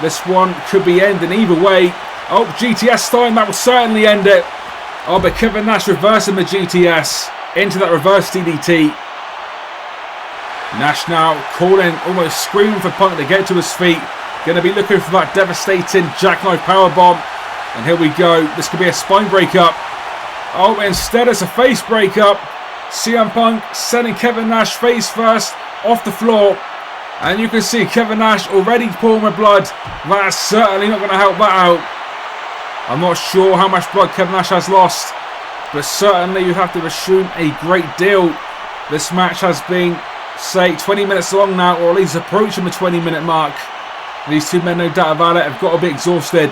This one could be ending either way. Oh, GTS time. That will certainly end it. Oh, but Kevin Nash reversing the GTS into that reverse DDT. Nash now calling, almost screaming for Punk to get to his feet. Going to be looking for that devastating jackknife powerbomb. And here we go. This could be a spine breakup. Oh, instead it's a face breakup. CM Punk sending Kevin Nash face first off the floor. And you can see Kevin Nash already pouring with blood. That's certainly not going to help that out. I'm not sure how much blood Kevin Nash has lost, but certainly you have to assume a great deal. This match has been, say, 20 minutes long now, or at least approaching the 20-minute mark. These two men, no doubt about it, have got to be exhausted.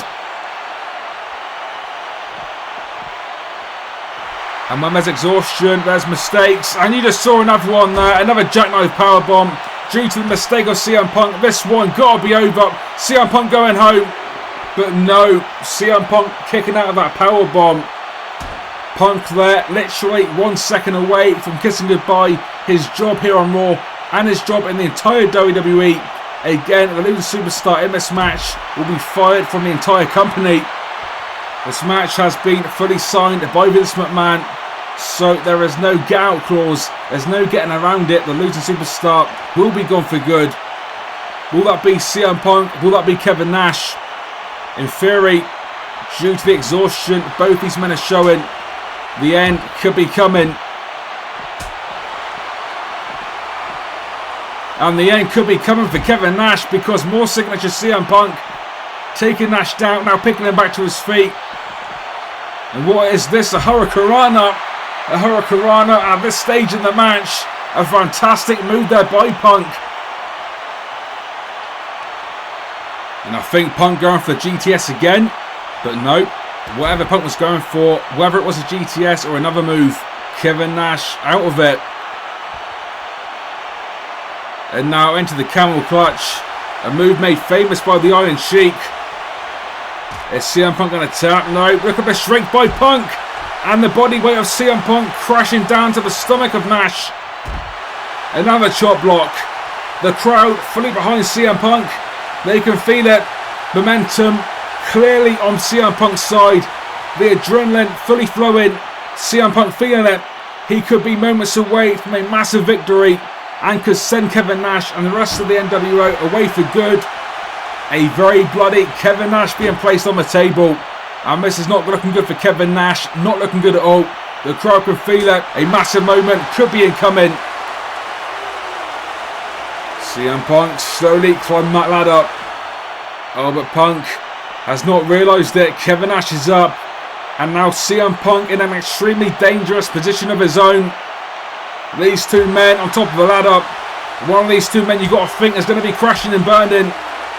And when there's exhaustion, there's mistakes. And you just saw another one there, another jackknife powerbomb. Due to the mistake of CM Punk, this one got to be over. CM Punk going home. But no, CM Punk kicking out of that powerbomb. Punk there, literally 1 second away from kissing goodbye his job here on Raw and his job in the entire WWE. Again, the losing superstar in this match will be fired from the entire company. This match has been fully signed by Vince McMahon, so there is no get out clause. There's no getting around it. The losing superstar will be gone for good. Will that be CM Punk? Will that be Kevin Nash? In theory, due to the exhaustion both these men are showing, the end could be coming. And the end could be coming for Kevin Nash, because more signature CM Punk taking Nash down, now picking him back to his feet. And what is this? A Hurricanrana. A Hurricanrana at this stage in the match. A fantastic move there by Punk. And I think Punk going for the GTS again. But no. Whatever Punk was going for, whether it was a GTS or another move, Kevin Nash out of it. And now into the camel clutch. A move made famous by the Iron Sheik. Is CM Punk going to tap? No. Look at the shrink by Punk. And the body weight of CM Punk crashing down to the stomach of Nash. Another chop block. The crowd fully behind CM Punk. They can feel it. Momentum clearly on CM Punk's side. The adrenaline fully flowing. CM Punk feeling it. He could be moments away from a massive victory and could send Kevin Nash and the rest of the NWO away for good. A very bloody Kevin Nash being placed on the table. And this is not looking good for Kevin Nash. Not looking good at all. The crowd can feel it. A massive moment could be incoming. CM Punk slowly climbing that ladder. Oh, but Punk has not realised it. Kevin Nash is up. And now CM Punk in an extremely dangerous position of his own. These two men on top of the ladder. One of these two men you've got to think is going to be crashing and burning.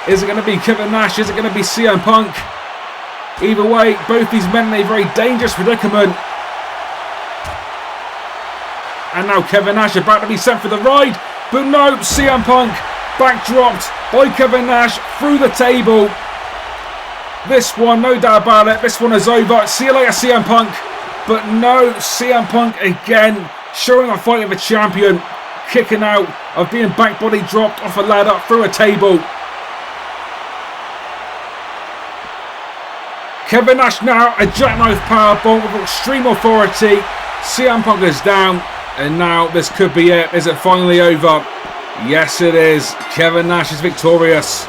Is it going to be Kevin Nash? Is it going to be CM Punk? Either way, both these men in a very dangerous predicament. And now Kevin Nash about to be sent for the ride. But no, CM Punk backdropped by Kevin Nash through the table. This one, no doubt about it, this one is over. See you later, CM Punk. But no, CM Punk again showing a fight of a champion. Kicking out of being back body dropped off a ladder through a table. Kevin Nash now, a jackknife powerbomb with extreme authority. CM Punk is down. And now this could be it. Is it finally over? Yes, it is. Kevin Nash is victorious.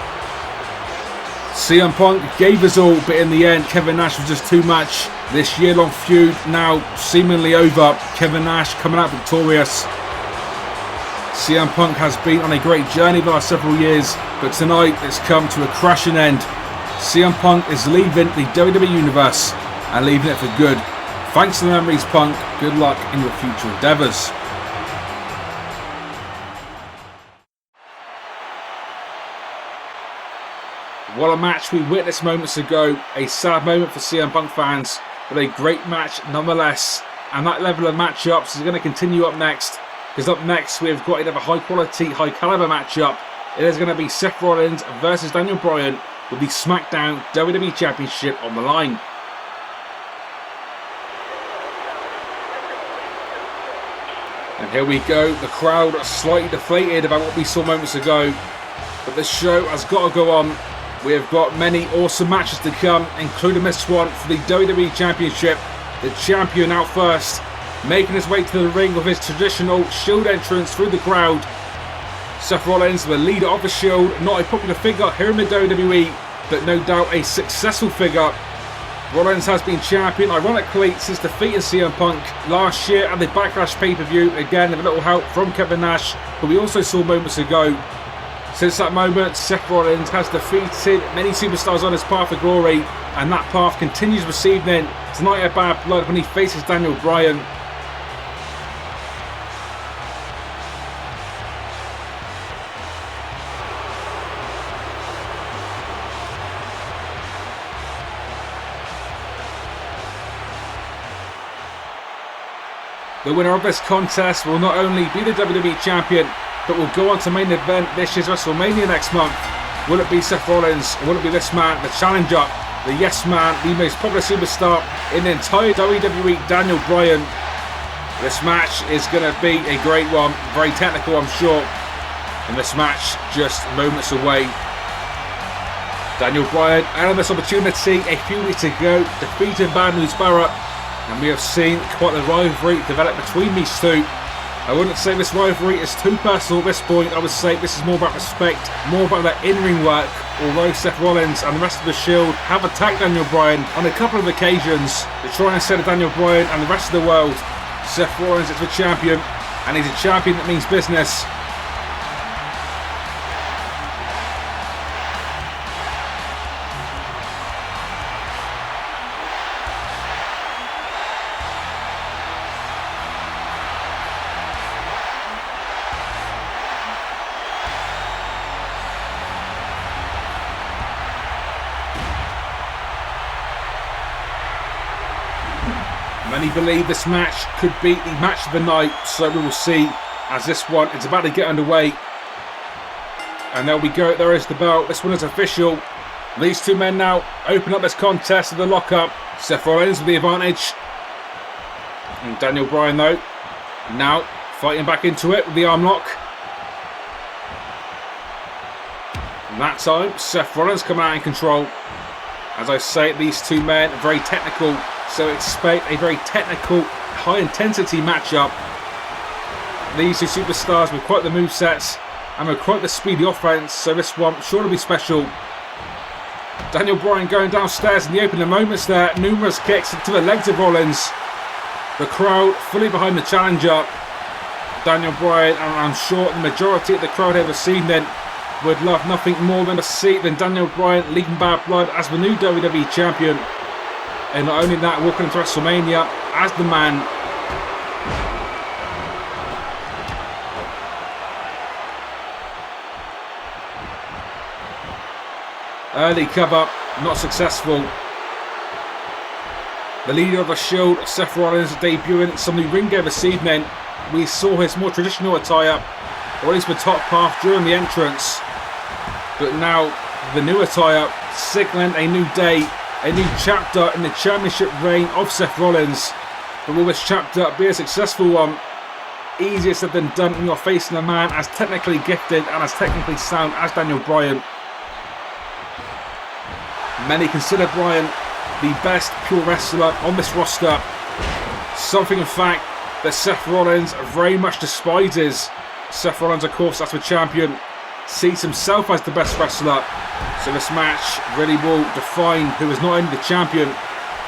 CM Punk gave us all, but in the end, Kevin Nash was just too much. This year-long feud now seemingly over. Kevin Nash coming out victorious. CM Punk has been on a great journey the last several years, but tonight it's come to a crashing end. CM Punk is leaving the WWE Universe and leaving it for good. Thanks to the memories, Punk. Good luck in your future endeavours. What a match we witnessed moments ago. A sad moment for CM Punk fans, but a great match nonetheless. And that level of matchups is going to continue up next. Because up next we've got another high quality, high caliber matchup. It is going to be Seth Rollins versus Daniel Bryan with the SmackDown WWE Championship on the line. And here we go, the crowd slightly deflated about what we saw moments ago. But this show has got to go on. We have got many awesome matches to come, including this one for the WWE Championship. The champion out first, making his way to the ring with his traditional Shield entrance through the crowd. Seth Rollins, the leader of the Shield, not a popular figure here in the WWE, but no doubt a successful figure. Rollins has been champion, ironically, since defeating CM Punk last year at the Backlash pay-per-view, again with a little help from Kevin Nash, but we also saw moments ago. Since that moment, Seth Rollins has defeated many superstars on his path to glory, and that path continues this evening, tonight at Bad Blood when he faces Daniel Bryan. The winner of this contest will not only be the WWE Champion, but will go on to main event this year's WrestleMania next month. Will it be Seth Rollins, or will it be this man, the challenger, the yes man, the most popular superstar in the entire WWE, Daniel Bryan? This match is going to be a great one, very technical I'm sure, and this match just moments away. Daniel Bryan, and on this opportunity, a few weeks ago, defeated Bad News Barrett. And we have seen quite the rivalry develop between these two. I wouldn't say this rivalry is too personal at this point. I would say this is more about respect, more about that in-ring work. Although Seth Rollins and the rest of the Shield have attacked Daniel Bryan on a couple of occasions to try and set Daniel Bryan and the rest of the world. Seth Rollins is the champion, and he's a champion that means business. Many believe this match could be the match of the night, so we will see as this one is about to get underway. And there we go, there is the bell. This one is official. These two men now open up this contest with the lockup. Seth Rollins with the advantage. And Daniel Bryan though, now fighting back into it with the arm lock. And that time, Seth Rollins coming out in control. As I say, these two men are very technical, so expect a very technical, high-intensity matchup. These two superstars with quite the movesets and with quite the speedy offense, so this one sure to be special. Daniel Bryan going downstairs in the opening moments there. Numerous kicks to the legs of Rollins. The crowd fully behind the challenger. Daniel Bryan, and I'm sure the majority of the crowd here this evening would love nothing more than to see Daniel Bryan leading Bad Blood as the new WWE Champion. And not only that, walking into WrestleMania as the man. Early cover, not successful. The leader of the Shield, Seth Rollins, debuting some new ring gear this evening. We saw his more traditional attire, or at least the top half during the entrance. But now, the new attire, signalling a new day, a new chapter in the championship reign of Seth Rollins. But will this chapter be a successful one? Easier said than done when you're facing a man as technically gifted and as technically sound as Daniel Bryan. Many consider Bryan the best pure wrestler on this roster. Something, in fact, that Seth Rollins very much despises. Seth Rollins, of course, as the champion, sees himself as the best wrestler. So this match really will define who is not only the champion,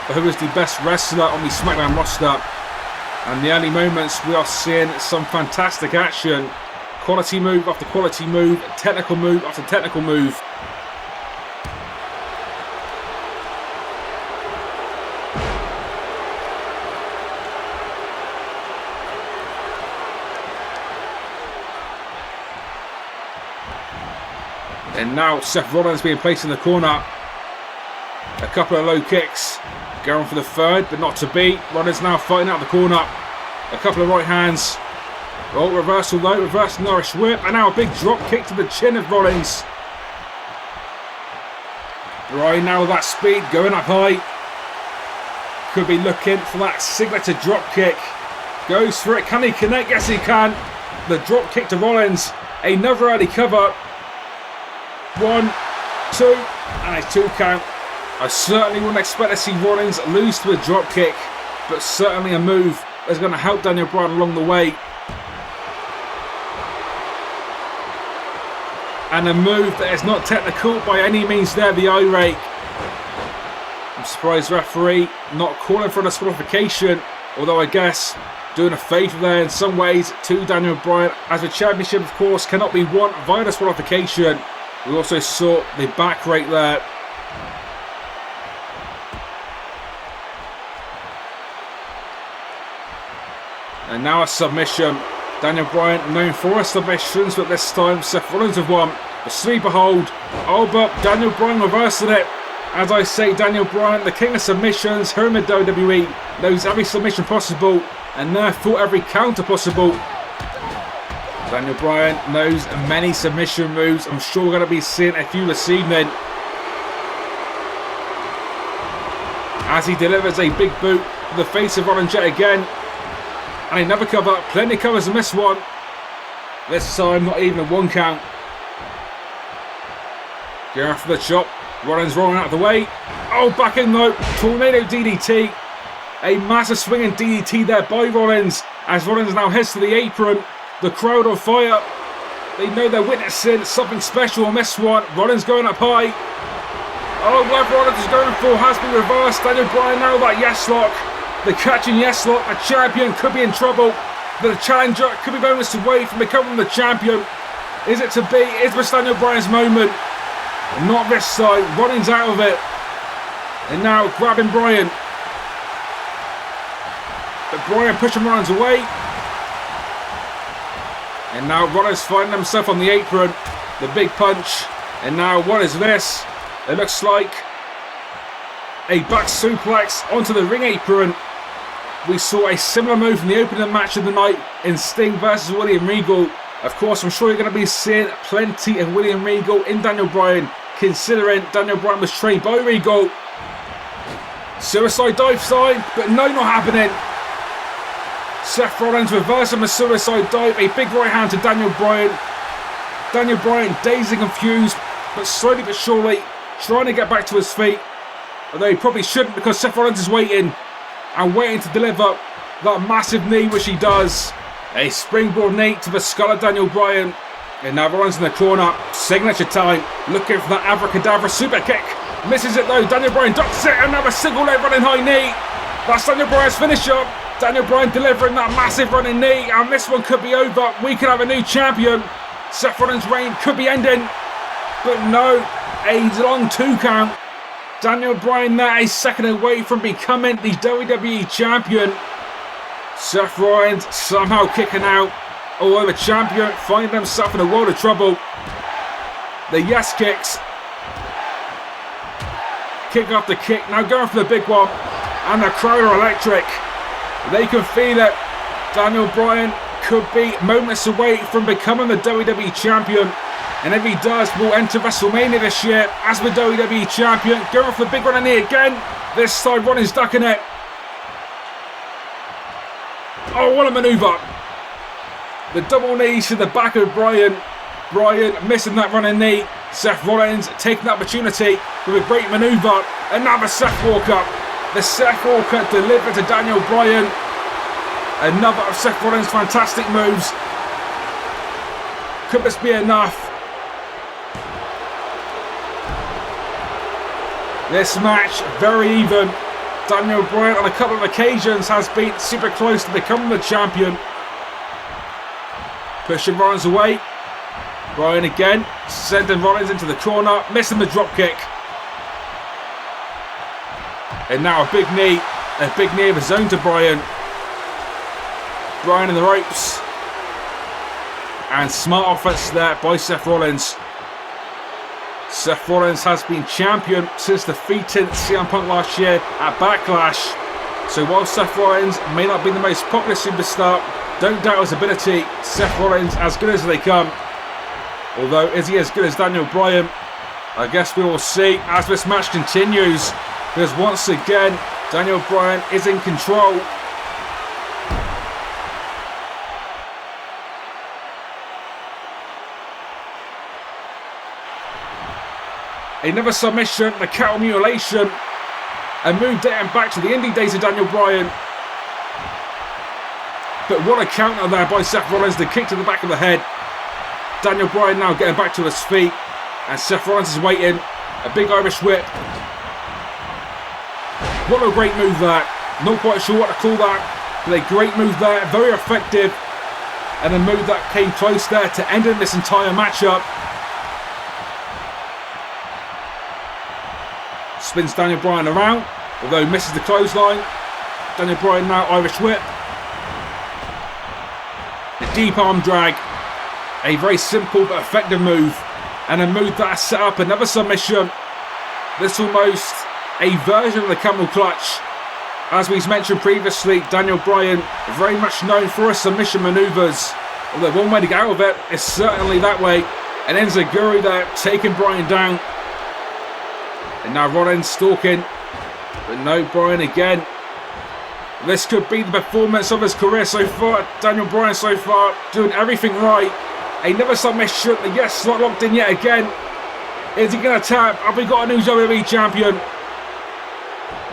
but who is the best wrestler on the SmackDown roster. And the early moments, we are seeing some fantastic action. Quality move after quality move, technical move after technical move. And now Seth Rollins being placed in the corner. A couple of low kicks. Going for the third, but not to be. Rollins now fighting out the corner. A couple of right hands. Oh, reversal though. Reverse Irish whip. And now a big drop kick to the chin of Rollins. Bryan now with that speed going up high. Could be looking for that signature drop kick. Goes for it. Can he connect? Yes, he can. The drop kick to Rollins. Another early cover. 1, 2, and a 2 count. I certainly wouldn't expect to see Rollins lose to a drop kick, but certainly a move that's going to help Daniel Bryan along the way. And a move that is not technical by any means there, the eye rake. I'm surprised referee not calling for a disqualification, although I guess doing a favour there in some ways to Daniel Bryan, as the championship of course cannot be won via disqualification. We also saw the back rake there. And now a submission. Daniel Bryan known for his submissions, but this time Seth Rollins have won. The sleeper hold. Oh, but Daniel Bryan reversing it. As I say, Daniel Bryan, the king of submissions here in the WWE, knows every submission possible and therefore every counter possible. Daniel Bryan knows many submission moves. I'm sure we're going to be seeing a few this evening. As he delivers a big boot to the face of Rollins yet again. And another cover. Plenty of covers in this one. This time not even a 1 count. Going for the chop. Rollins rolling out of the way. Oh, back in though. Tornado DDT. A massive swinging DDT there by Rollins. As Rollins now heads to the apron. The crowd on fire. They know they're witnessing something special on this one. Rollins going up high. Oh, what Rollins is going for has been reversed. Daniel Bryan now that yes lock. The catching yes lock. The champion could be in trouble. The challenger could be moments away from becoming the champion. Is it to be? Is this Daniel Bryan's moment? Not this side. Rollins out of it. And now grabbing Bryan. But Bryan pushing Rollins away. And now Rollins finding himself on the apron. The big punch. And now what is this? It looks like a back suplex onto the ring apron. We saw a similar move in the opening match of the night in Sting versus William Regal. Of course, I'm sure you're going to be seeing plenty of William Regal in Daniel Bryan, considering Daniel Bryan was trained by Regal. Suicide dive sign, but no, not happening. Seth Rollins reversing the suicide dive, a big right hand to Daniel Bryan. Daniel Bryan dazed and confused, but slowly but surely trying to get back to his feet. Although he probably shouldn't, because Seth Rollins is waiting and waiting to deliver that massive knee, which he does. A springboard knee to the skull of Daniel Bryan. And now Rollins in the corner. Signature time. Looking for that abracadabra super kick. Misses it though. Daniel Bryan ducks it. Another single leg running high knee. That's Daniel Bryan's finisher. Daniel Bryan delivering that massive running knee. And this one could be over. We could have a new champion. Seth Rollins' reign could be ending. But no. A long 2 count. Daniel Bryan there a second away from becoming the WWE champion. Seth Rollins somehow kicking out. Although the champion finding himself in a world of trouble. The yes kicks. Kick after kick. Now going for the big one. And the crowd are electric. They can feel it. Daniel Bryan could be moments away from becoming the WWE champion. And if he does, we'll enter WrestleMania this year as the WWE champion. Going for the big one in here again. This side Rollins ducking it. Oh, what a maneuver. The double knees to the back of Bryan. Bryan missing that running knee. Seth Rollins taking the opportunity with a great maneuver. Another Seth Walker. The Seth Walker delivered to Daniel Bryan. Another of Seth Rollins' fantastic moves. Could this be enough? This match very even. Daniel Bryan on a couple of occasions has been super close to becoming the champion. Pushing Rollins away. Bryan again, sending Rollins into the corner, missing the drop kick. And now a big knee of his own to Bryan. Bryan in the ropes. And smart offense there by Seth Rollins. Seth Rollins has been champion since defeating CM Punk last year at Backlash. So while Seth Rollins may not be the most popular superstar, don't doubt his ability. Seth Rollins as good as they come. Although, is he as good as Daniel Bryan? I guess we will see as this match continues. Because once again, Daniel Bryan is in control. Another submission, the cattle mutilation. A move dating back to the indie days of Daniel Bryan. But what a counter there by Seth Rollins, the kick to the back of the head. Daniel Bryan now getting back to his feet. And Seth Rollins is waiting. A big Irish whip. What a great move there. Not quite sure what to call that. But a great move there. Very effective. And a move that came close there to ending this entire matchup. Spins Daniel Bryan around. Although misses the clothesline. Daniel Bryan now Irish whip. A deep arm drag. A very simple but effective move. And a move that has set up another submission. This almost a version of the camel clutch. As we've mentioned previously, Daniel Bryan very much known for his submission maneuvers. Although one way to get out of it is certainly that way. And Enziguri there taking Bryan down. And now Rollins stalking. But no, Bryan again. This could be the performance of his career so far. Daniel Bryan so far doing everything right. Another submission. Yes, not locked in yet again. Is he going to tap? Have we got a new WWE champion?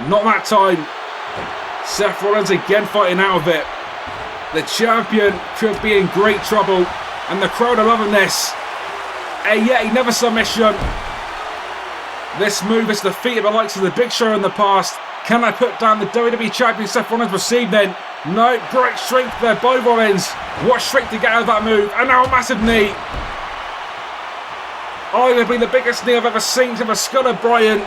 Not that time. Seth Rollins again fighting out of it. The champion could be in great trouble. And the crowd are loving this. Yet another submission. This move has defeated the likes of the Big Show in the past. Can I put down the WWE champion Seth Rollins received then? No, great strength there by Rollins. What strength to get out of that move. And now a massive knee. Arguably the biggest knee I've ever seen to the skull of Bryan.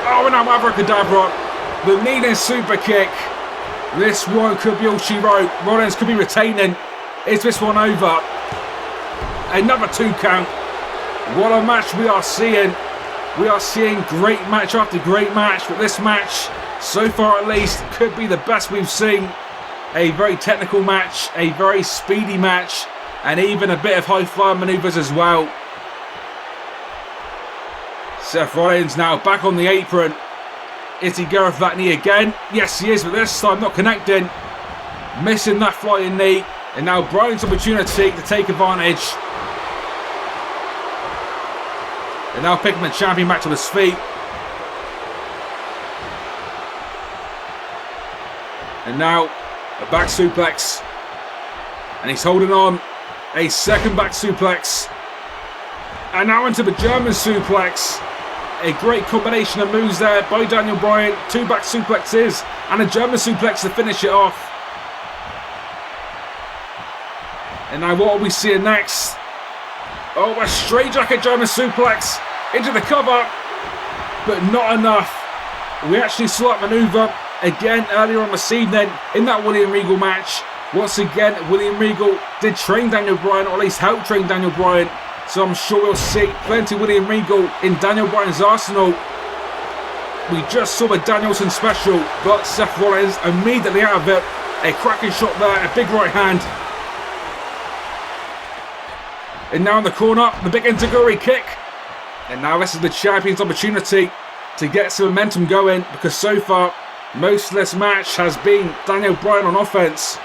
Oh, and now abracadabra. The kneeling super kick. This one could be all she wrote. Rollins could be retaining. Is this one over? Another 2 count. What a match we are seeing. We are seeing great match after great match. But this match, so far at least, could be the best we've seen. A very technical match. A very speedy match. And even a bit of high-flying maneuvers as well. Seth Rollins now back on the apron. Is he going for that knee again? Yes, he is, but this time not connecting. Missing that flying knee. And now Bryan's opportunity to take advantage. And now picking the champion back to his feet. And now a back suplex. And he's holding on. A second back suplex. And now into the German suplex. A great combination of moves there by Daniel Bryan. 2 back suplexes and a German suplex to finish it off. And now what are we seeing next? Oh, a straight jacket German suplex into the cover. But not enough. We actually saw that manoeuvre again earlier on this evening in that William Regal match. Once again, William Regal did train Daniel Bryan, or at least help train Daniel Bryan. So I'm sure we'll see plenty of William Regal in Daniel Bryan's arsenal. We just saw the Danielson special, but Seth Rollins immediately out of it. A cracking shot there, a big right hand. And now in the corner, the big enziguri kick. And now this is the champion's opportunity to get some momentum going, because so far, most of this match has been Daniel Bryan on offense.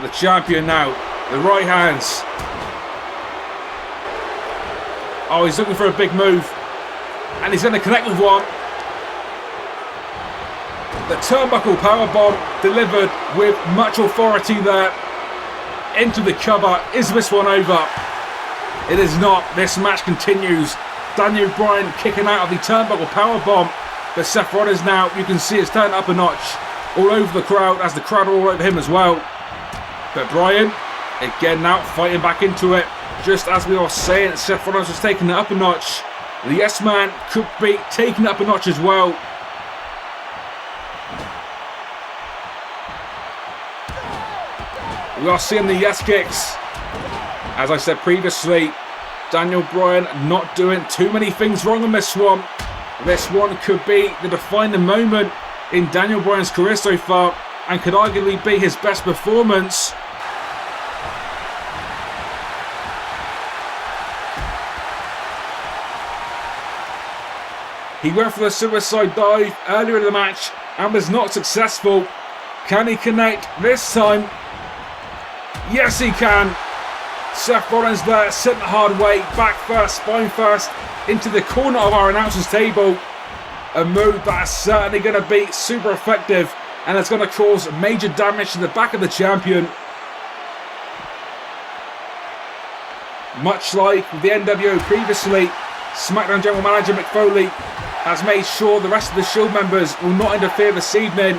The champion now, the right hands. Oh, he's looking for a big move. And he's going to connect with one. The turnbuckle powerbomb delivered with much authority there. Into the cover. Is this one over? It is not. This match continues. Daniel Bryan kicking out of the turnbuckle powerbomb. But Seth Rollins now, you can see it's turned up a notch. All over the crowd, as the crowd are all over him as well. But Bryan, again now fighting back into it. Just as we were saying, Seth Rollins was taking it up a notch. The Yes Man could be taking it up a notch as well. We are seeing the Yes Kicks. As I said previously, Daniel Bryan not doing too many things wrong on this one. This one could be the defining moment in Daniel Bryan's career so far, and could arguably be his best performance. He went for the suicide dive earlier in the match and was not successful. Can he connect this time? Yes, he can. Seth Rollins there, sent the hard way, back first, spine first, into the corner of our announcer's table. A move that is certainly going to be super effective, and it's going to cause major damage to the back of the champion. Much like the NWO previously, SmackDown General Manager Mick Foley has made sure the rest of the Shield members will not interfere this evening.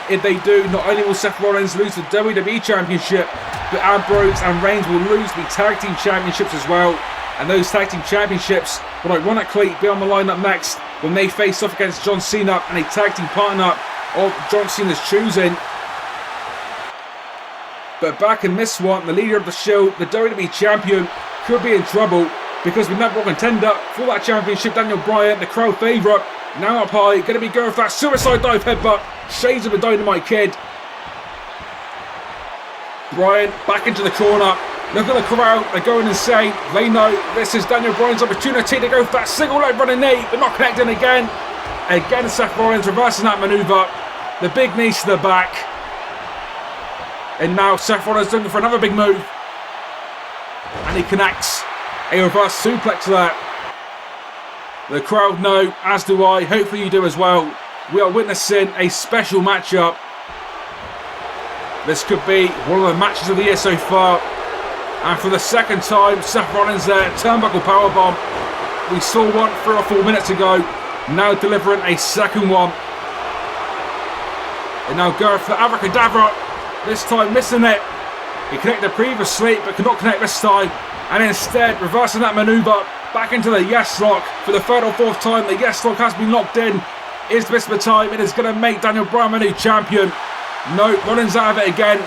If they do, not only will Seth Rollins lose the WWE Championship, but Ambrose and Reigns will lose the Tag Team Championships as well. And those Tag Team Championships will ironically be on the lineup next when they face off against John Cena and a Tag Team partner of John Cena's choosing. But back in this one, the leader of the Shield, the WWE Champion, could be in trouble, because the number one contender for that championship, Daniel Bryan, the crowd favourite, now up high, going to be going for that suicide dive headbutt. Shades of a Dynamite Kid. Bryan back into the corner. Look at the crowd, they're going insane. They know this is Daniel Bryan's opportunity to go for that single leg running knee, but not connecting again. Again, Seth Rollins reversing that manoeuvre. The big knees to the back. And now Seth Rollins looking for another big move. And he connects. A reverse suplex there. The crowd know, as do I. Hopefully you do as well. We are witnessing a special matchup. This could be one of the matches of the year so far. And for the second time, Seth Rollins there, turnbuckle powerbomb. We saw one 3 or 4 minutes ago. Now delivering a second one. And now going for the abracadabra. This time missing it. He connected previously, but could not connect this time. And instead, reversing that manoeuvre back into the Yes Lock. For the 3rd or 4th time, the Yes Lock has been locked in. Is this the time it is going to make Daniel Bryan a new champion? No, Rollins out of it again.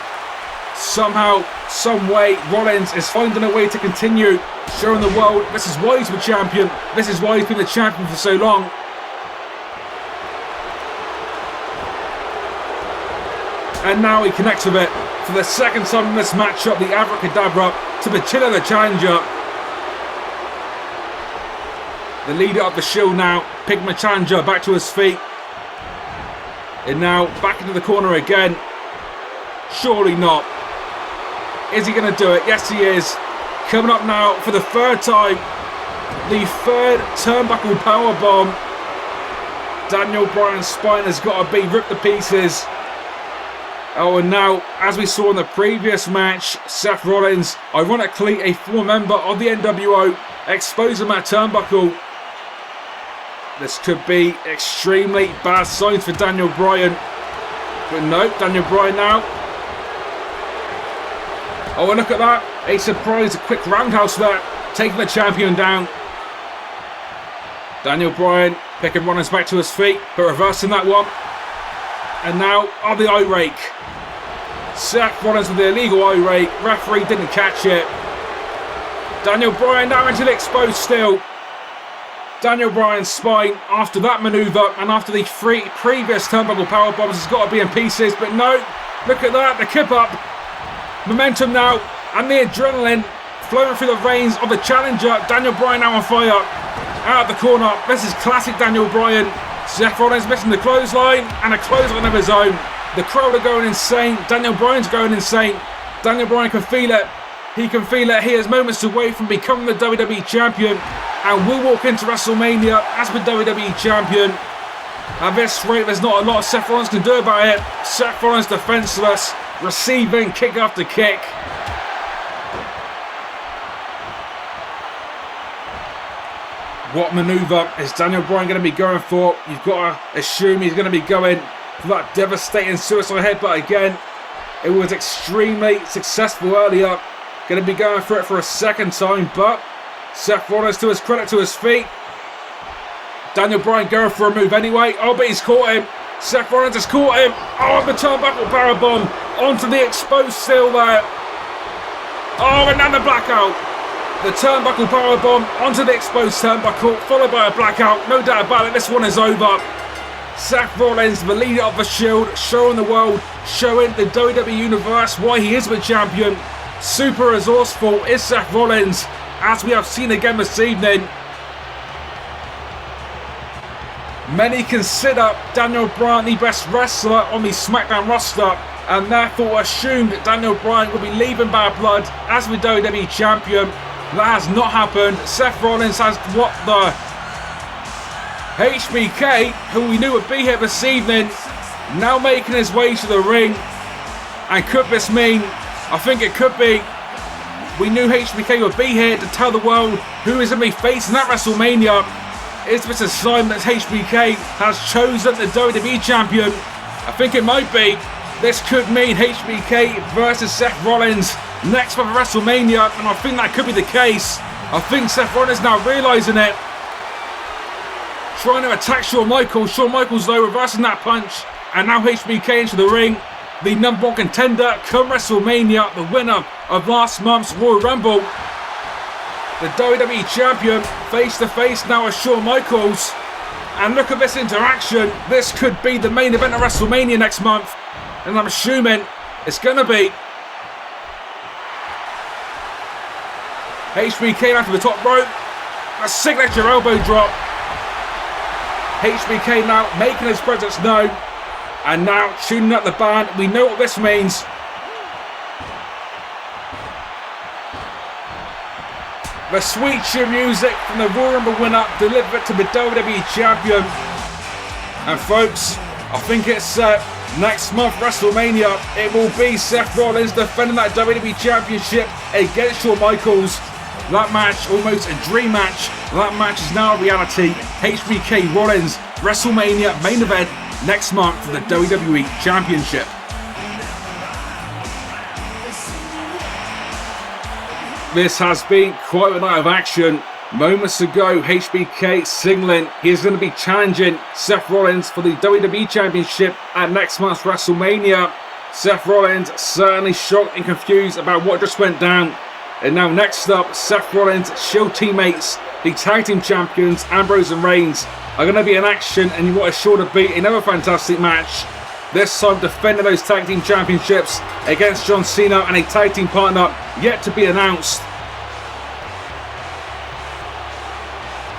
Somehow, some way, Rollins is finding a way to continue showing the world this is why he's the champion. This is why he's been the champion for so long. And now he connects with it. For the second time in this matchup, the abracadabra to the chin of the challenger. The leader of the Shield now, picking the challenger back to his feet. And now back into the corner again. Surely not. Is he going to do it? Yes, he is. Coming up now for the third time. The third turnbuckle powerbomb. Daniel Bryan's spine has got to be ripped to pieces. Oh, and now, as we saw in the previous match, Seth Rollins, ironically a former member of the NWO, exposed him at turnbuckle. This could be extremely bad signs for Daniel Bryan. But no, Daniel Bryan now. Oh, and look at that. A surprise, a quick roundhouse there, taking the champion down. Daniel Bryan picking Rollins back to his feet, but reversing that one. And now on the eye rake. Seth Rollins with the illegal eye rake. Referee didn't catch it. Daniel Bryan now into the exposed steel. Daniel Bryan's spine after that manoeuvre and after the three previous turnbuckle powerbombs has got to be in pieces. But no, look at that, the kip up. Momentum now and the adrenaline flowing through the veins of the challenger. Daniel Bryan now on fire. Out of the corner. This is classic Daniel Bryan. Seth Rollins missing the clothesline and a clothesline of his own. The crowd are going insane. Daniel Bryan's going insane. Daniel Bryan can feel it. He can feel it. He is moments away from becoming the WWE Champion and will walk into WrestleMania as the WWE Champion. At this rate, there's not a lot Seth Rollins can do about it. Seth Rollins defenseless, receiving kick after kick. What manoeuvre is Daniel Bryan going to be going for? You've got to assume he's going to be going for that devastating suicide headbutt again. It was extremely successful earlier. Going to be going for it for a second time, but Seth Rollins, to his credit, to his feet. Daniel Bryan going for a move anyway. Oh, but he's caught him. Seth Rollins has caught him. Oh, the turnbuckle powerbomb onto the exposed steel there. Oh, and now the blackout. The turnbuckle powerbomb onto the exposed turnbuckle, followed by a blackout. No doubt about it, this one is over. Seth Rollins, the leader of the Shield, showing the world, showing the WWE Universe why he is the champion. Super resourceful is Seth Rollins, as we have seen again this evening. Many consider Daniel Bryan the best wrestler on the SmackDown roster, and therefore assumed that Daniel Bryan will be leaving Bad Blood as the WWE Champion. That has not happened. Seth Rollins has what the HBK, who we knew would be here this evening, now making his way to the ring. And could this mean, I think it could be, we knew HBK would be here to tell the world who is going to be facing at WrestleMania. Is this a sign that HBK has chosen the WWE Champion? I think it might be. This could mean HBK versus Seth Rollins next for WrestleMania, and I think that could be the case. I think Seth Rollins now realising it. Trying to attack Shawn Michaels. Shawn Michaels though reversing that punch, and now HBK into the ring. The number one contender come WrestleMania, the winner of last month's Royal Rumble. The WWE Champion face to face now with Shawn Michaels. And look at this interaction. This could be the main event of WrestleMania next month. And I'm assuming it's going to be HBK down to the top rope. A signature elbow drop. HBK now making his presence known. And now tuning up the band. We know what this means. The sweet chin music from the Royal Rumble winner delivered to the WWE Champion. And folks, I think it's next month WrestleMania. It will be Seth Rollins defending that WWE Championship against Shawn Michaels. That match, almost a dream match. That match is now a reality. HBK Rollins WrestleMania main event next month for the WWE Championship. This has been quite a night of action. Moments ago, HBK signaling he is going to be challenging Seth Rollins for the WWE Championship at next month's WrestleMania. Seth Rollins certainly shocked and confused about what just went down. And now next up, Seth Rollins' Shield teammates, the Tag Team Champions, Ambrose and Reigns, are going to be in action, and what is sure to be another fantastic match. This time defending those Tag Team Championships against John Cena and a Tag Team partner yet to be announced.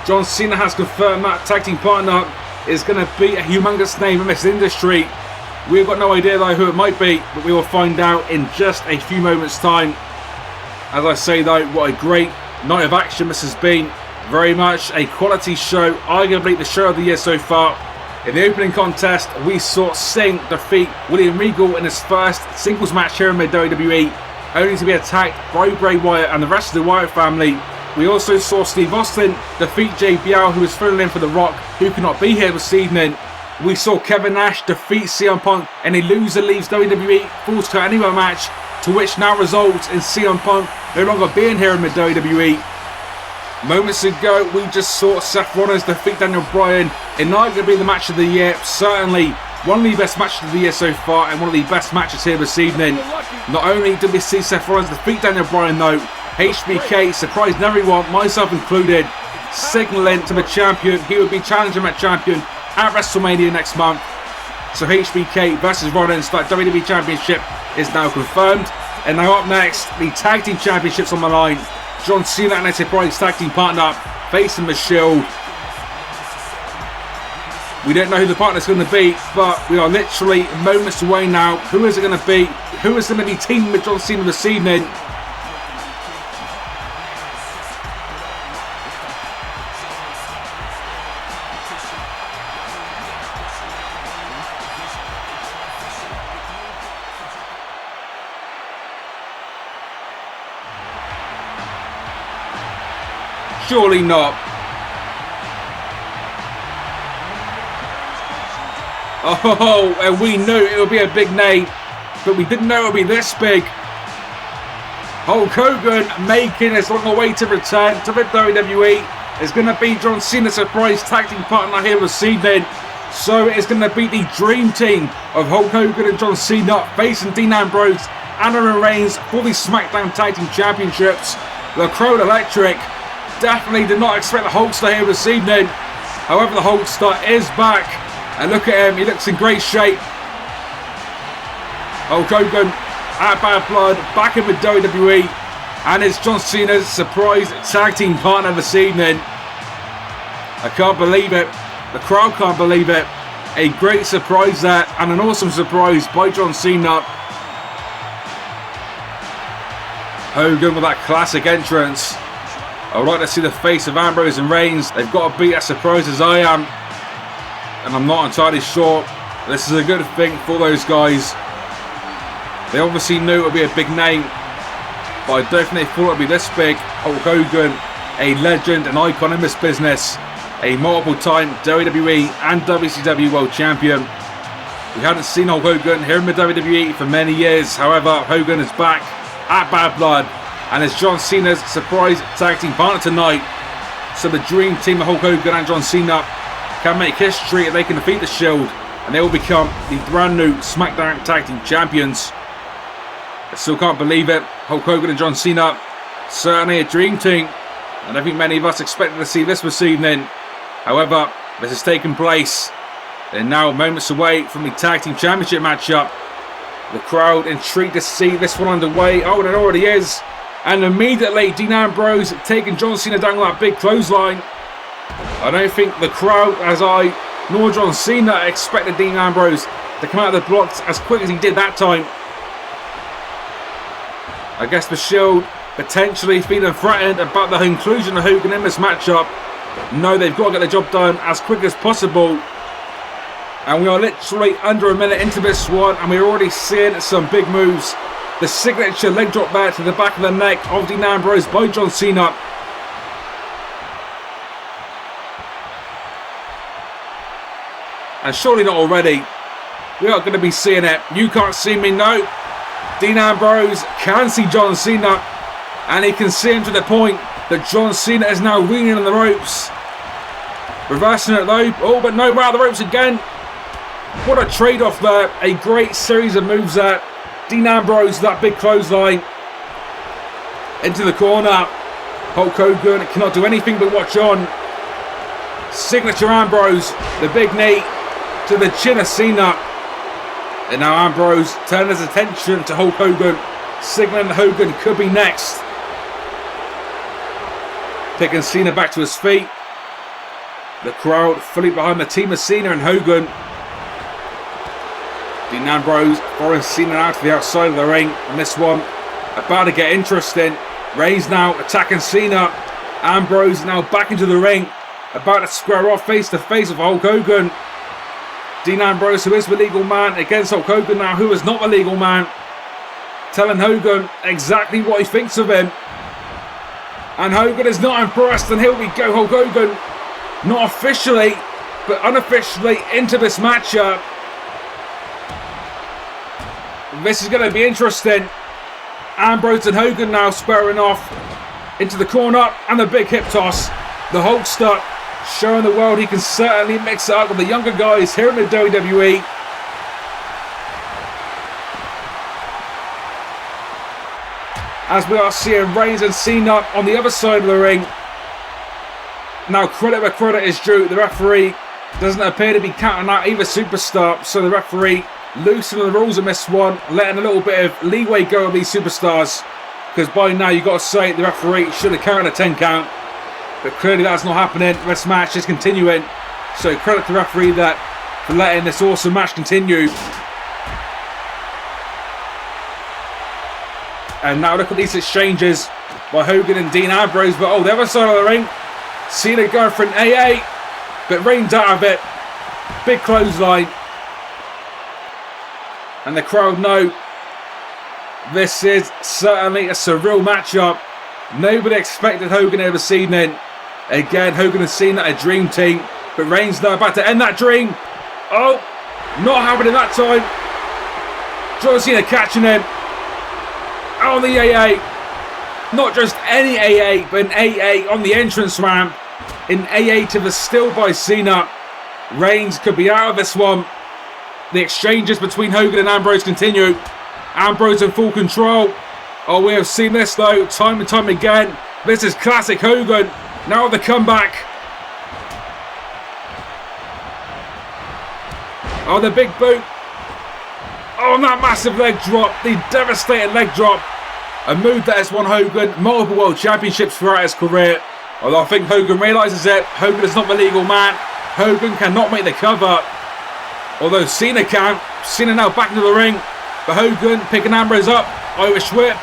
John Cena has confirmed that Tag Team partner is going to be a humongous name in this industry. We've got no idea though who it might be, but we will find out in just a few moments' time. As I say though, what a great night of action this has been. Very much a quality show, arguably the show of the year so far. In the opening contest, we saw Sting defeat William Regal in his first singles match here in the WWE, only to be attacked by Bray Wyatt and the rest of the Wyatt family. We also saw Steve Austin defeat JBL, who was filling in for The Rock, who could not be here this evening. We saw Kevin Nash defeat CM Punk in a loser leaves WWE Falls Count Anywhere match, to which now results in CM Punk no longer being here in the WWE. Moments ago, we just saw Seth Rollins defeat Daniel Bryan in arguably the match of the year. Certainly one of the best matches of the year so far, and one of the best matches here this evening. Not only did we see Seth Rollins defeat Daniel Bryan though, HBK surprised everyone, myself included, signalling to the champion he would be challenging that champion at WrestleMania next month. So HBK versus Rollins, that WWE Championship is now confirmed. And now up next, the Tag Team Championships on the line. John Cena and his surprise tag team partner facing the Shield. We don't know who the partner's going to be, but we are literally moments away now. Who is it going to be? Who is going to be teaming with John Cena this evening? Surely not. Oh, and we knew it would be a big name, but we didn't know it would be this big. Hulk Hogan making his long-awaited return to the WWE. It's going to be John Cena's surprise tag team partner here this evening. So it's going to be the dream team of Hulk Hogan and John Cena facing Dean Ambrose and Roman Reigns for the SmackDown Tag Team Championships. The crowd electric. Definitely did not expect the Hulkster here this evening. However, the Hulkster is back. And look at him, he looks in great shape. Hulk Hogan at Bad Blood, back in the WWE. And it's John Cena's surprise tag team partner this evening. I can't believe it. The crowd can't believe it. A great surprise there, and an awesome surprise by John Cena. Hogan with that classic entrance. I would like to see the face of Ambrose and Reigns. They've got to be as surprised as I am. And I'm not entirely sure this is a good thing for those guys. They obviously knew it would be a big name, but I definitely thought it would be this big. Hulk Hogan, a legend, an icon in this business. A multiple-time WWE and WCW World Champion. We hadn't seen Hulk Hogan here in the WWE for many years. However, Hogan is back at Bad Blood. And it's John Cena's surprise tag team partner tonight. So the dream team of Hulk Hogan and John Cena can make history if they can defeat the Shield. And they will become the brand new SmackDown Tag Team Champions. I still can't believe it. Hulk Hogan and John Cena, certainly a dream team. I don't think many of us expected to see this evening. However, this has taken place. They're now moments away from the Tag Team Championship matchup. The crowd intrigued to see this one underway. Oh, and it already is. And immediately, Dean Ambrose taking John Cena down with that big clothesline. I don't think the crowd, as I, nor John Cena, expected Dean Ambrose to come out of the blocks as quick as he did that time. I guess the Shield potentially feeling threatened about the inclusion of Hogan in this matchup. No, they've got to get the job done as quick as possible. And we are literally under a minute into this one, and we're already seeing some big moves. The signature leg drop there to the back of the neck of Dean Ambrose by John Cena. And surely not already. We are going to be seeing it. You can't see me, no. Dean Ambrose can see John Cena. And he can see him to the point that John Cena is now leaning on the ropes. Reversing it though. Oh, but no, we're out of the ropes again. What a trade-off there. A great series of moves there. Dean Ambrose, that big clothesline into the corner. Hulk Hogan cannot do anything but watch on. Signature Ambrose, the big knee to the chin of Cena. And now Ambrose turning his attention to Hulk Hogan, signaling that Hogan could be next. Taking Cena back to his feet. The crowd fully behind the team of Cena and Hogan. Dean Ambrose following Cena out to the outside of the ring, and this one about to get interesting. Reigns now attacking Cena. Ambrose now back into the ring, about to square off face to face with Hulk Hogan. Dean Ambrose, who is the legal man, against Hulk Hogan now, who is not the legal man, telling Hogan exactly what he thinks of him. And Hogan is not impressed, and here we go, Hulk Hogan, not officially, but unofficially into this matchup. This is going to be interesting. Ambrose and Hogan now sparring off into the corner, and the big hip toss. The Hulkster showing the world he can certainly mix it up with the younger guys here in the WWE. As we are seeing Reigns and Cena on the other side of the ring. Now, credit where credit is due. The referee doesn't appear to be counting out either superstar, so the referee loosening the rules in this one, letting a little bit of leeway go of these superstars. Because by now you've got to say the referee should have counted a 10 count. But clearly that's not happening. This match is continuing. So credit to the referee that for letting this awesome match continue. And now look at these exchanges by Hogan and Dean Ambrose. But the other side of the ring, Cena going for an AA. But Reigns out of it. Big clothesline. And the crowd know this is certainly a surreal matchup. Nobody expected Hogan here this evening. Again, Hogan and Cena a dream team. But Reigns now about to end that dream. Not happening that time. John Cena catching him. On the AA. Not just any AA, but an AA on the entrance ramp. In AA to the still by Cena. Reigns could be out of this one. The exchanges between Hogan and Ambrose continue. Ambrose in full control. We have seen this though, time and time again. This is classic Hogan. Now the comeback. The big boot. And that massive leg drop. The devastating leg drop. A move that has won Hogan multiple world championships throughout his career. Although I think Hogan realises it. Hogan is not the legal man. Hogan cannot make the cover. Although Cena can. Cena now back into the ring. But Hogan picking Ambrose up. Irish whip.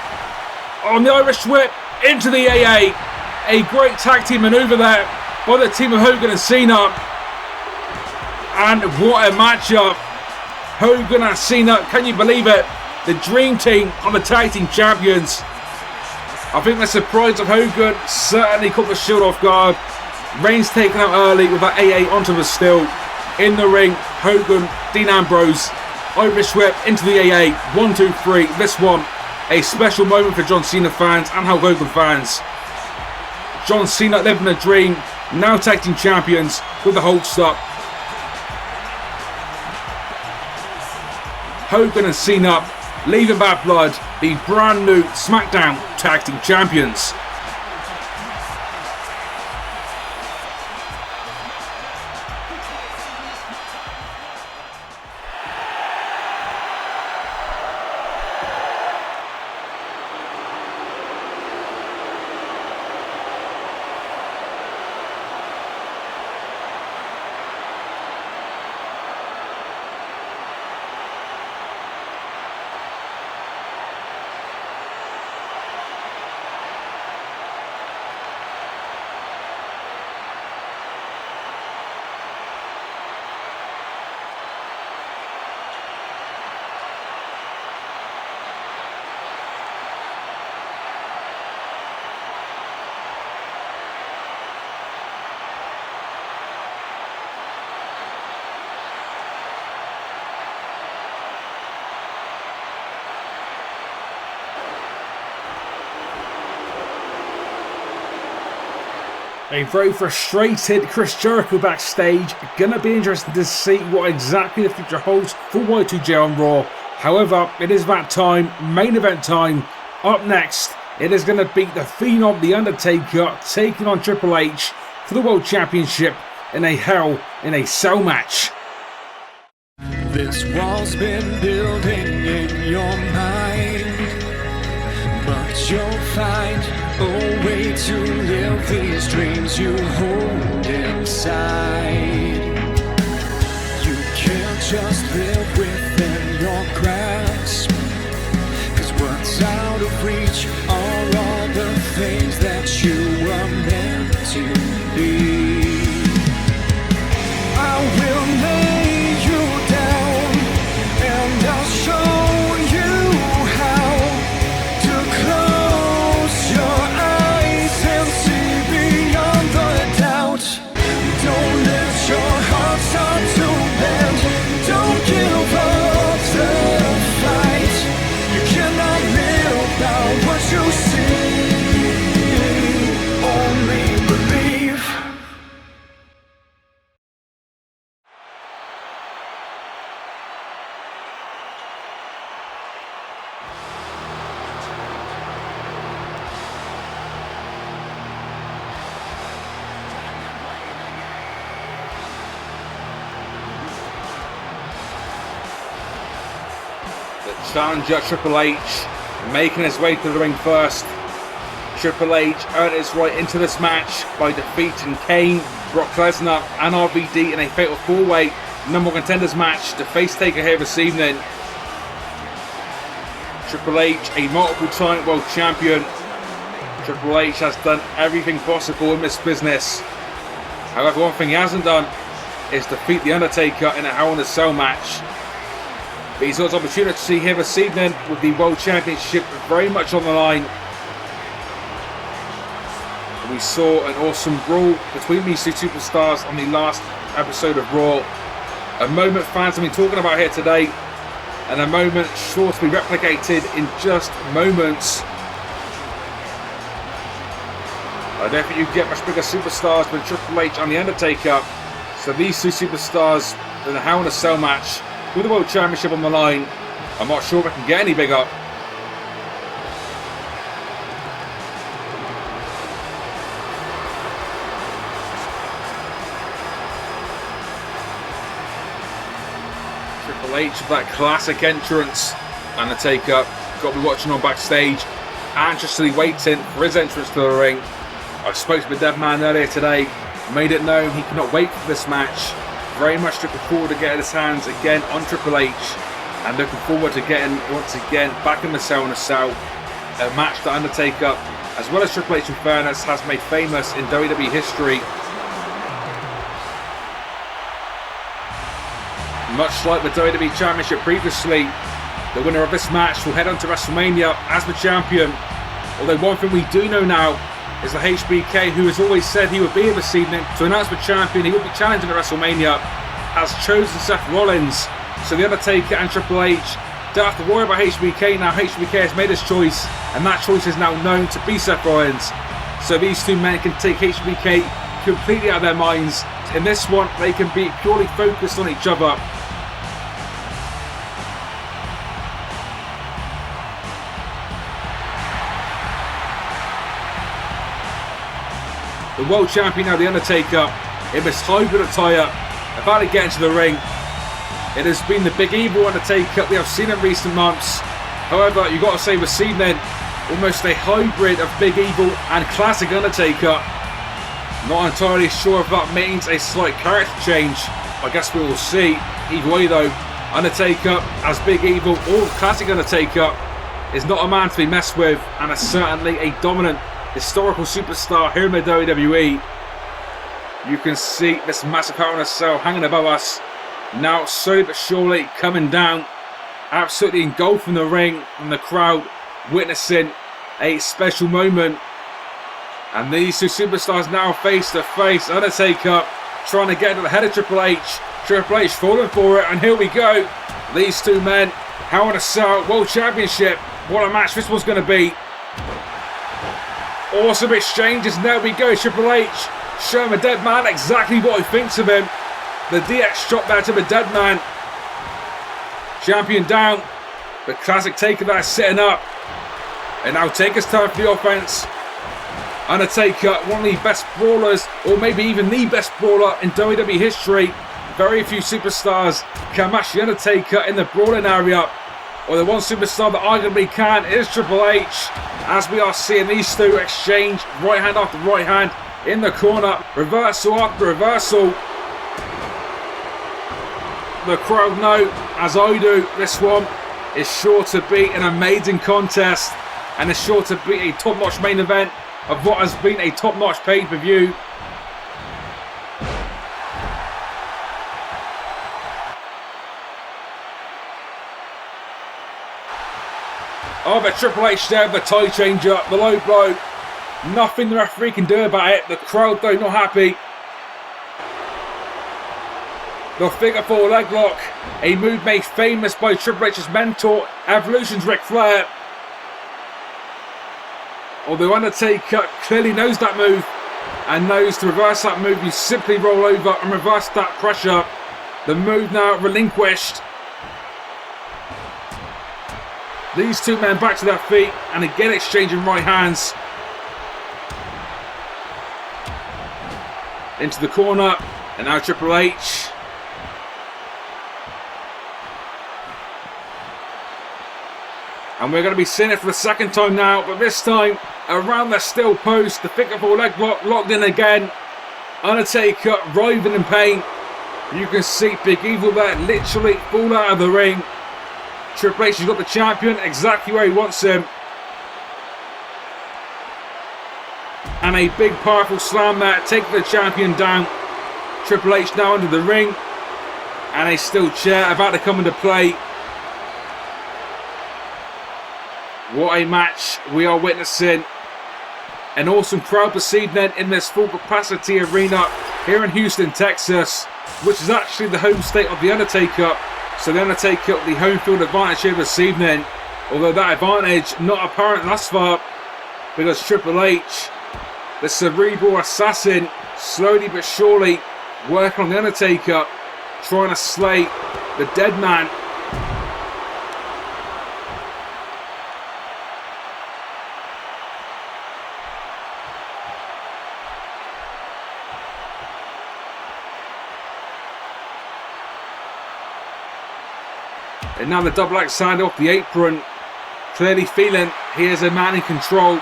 On the Irish whip. Into the AA. A great tag team manoeuvre there by the team of Hogan and Cena. And what a matchup. Hogan and Cena. Can you believe it? The dream team on the tag team champions. I think the surprise of Hogan certainly caught the Shield off guard. Reigns taken out early with that AA onto the still. In the ring, Hogan, Dean Ambrose, Irish whip into the AA. 1, 2, 3. This one, a special moment for John Cena fans and Hulk Hogan fans. John Cena living a dream, now tag team champions with the Hulkster. Hogan and Cena leaving Bad Blood, the brand new SmackDown tag team champions. A very frustrated Chris Jericho backstage. Gonna be interesting to see what exactly the future holds for Y2J on Raw. However, it is that time, main event time. Up next, it is gonna be the Phenom, The Undertaker, taking on Triple H for the World Championship in a Hell in a Cell match. This wall's been building in your mind, but you'll find a way to live these dreams you hold inside. You can't just live within your grasp, 'cause what's out of reach are all the The challenger, Triple H, making his way to the ring first. Triple H earned his right into this match by defeating Kane, Brock Lesnar and RVD in a fatal 4-way number one contenders match to face Taker here this evening. Triple H, a multiple time world champion. Triple H has done everything possible in this business. However, one thing he hasn't done is defeat The Undertaker in a Hell in a Cell match. But he's got his opportunity here this evening with the World Championship very much on the line. We saw an awesome brawl between these two superstars on the last episode of Raw. A moment fans have been talking about here today, and a moment sure to be replicated in just moments. I don't think you can get much bigger superstars than Triple H and The Undertaker. So these two superstars in a Hell in a Cell match with the World Championship on the line, I'm not sure if it can get any bigger. Triple H with that classic entrance. Undertaker got to be watching on backstage, anxiously waiting for his entrance to the ring. I spoke to the dead man earlier today, made it known he cannot wait for this match. Very much looking forward to getting his hands again on Triple H, and looking forward to getting once again back in the Hell in a Cell. A match that Undertaker, as well as Triple H in fairness, has made famous in WWE history. Much like the WWE Championship previously, the winner of this match will head on to WrestleMania as the champion. Although one thing we do know now is that HBK, who has always said he would be here this evening to announce the champion, he will be challenging at WrestleMania, has chosen Seth Rollins. So The Undertaker and Triple H don't have to worry about HBK now. HBK has made his choice, and that choice is now known to be Seth Rollins. So these two men can take HBK completely out of their minds. In this one, they can be purely focused on each other. The world champion now, The Undertaker, in this hybrid attire, about to get into the ring. It has been the Big Evil Undertaker we have seen in recent months. However, you've got to say this evening, almost a hybrid of Big Evil and classic Undertaker. Not entirely sure if that means a slight character change. I guess we will see. Either way though, Undertaker as Big Evil or classic Undertaker is not a man to be messed with, and is certainly a dominant historical superstar here in the WWE. You can see this massive Hell in a Cell hanging above us. Now slowly but surely coming down. Absolutely engulfing the ring and the crowd, witnessing a special moment. And these two superstars now face to face. Undertaker trying to get to the head of Triple H. Triple H falling for it, and here we go. These two men, Hell in a Cell World Championship. What a match this one's going to be. Awesome exchanges, and there we go. Triple H showing the dead man exactly what he thinks of him. The DX drop there to the dead man. Champion down. The classic Taker there sitting up. And now Taker's time for the offense. Undertaker, one of the best brawlers, or maybe even the best brawler in WWE history. Very few superstars can match the Undertaker in the brawling area. Or the one superstar that arguably can is Triple H. As we are seeing these two exchange right hand after right hand in the corner. Reversal after reversal. The crowd know, as I do, this one is sure to be an amazing contest. And is sure to be a top-notch main event of what has been a top-notch pay-per-view. Oh, but Triple H there, the tie changer, the low blow. Nothing the referee can do about it. The crowd though not happy. The figure four leg lock, a move made famous by Triple H's mentor, Evolution's Ric Flair. Although Undertaker clearly knows that move and knows to reverse that move, you simply roll over and reverse that pressure. The move now relinquished. These two men back to their feet and again exchanging right hands. Into the corner, and now Triple H. And we're going to be seeing it for the second time now, but this time around the steel post, the figure 4 leg lock locked in again. Undertaker writhing in pain. You can see Big Evil there literally fall out of the ring. Triple H has got the champion exactly where he wants him. And a big powerful slam there, taking the champion down. Triple H now under the ring. And a steel chair about to come into play. What a match we are witnessing. An awesome crowd this evening in this full capacity arena here in Houston, Texas, which is actually the home state of The Undertaker. So The Undertaker got the home field advantage here this evening. Although that advantage not apparent thus far, because Triple H, the cerebral assassin, slowly but surely working on The Undertaker, trying to slay the dead man. And now the double axe side off the apron, clearly feeling he is a man in control,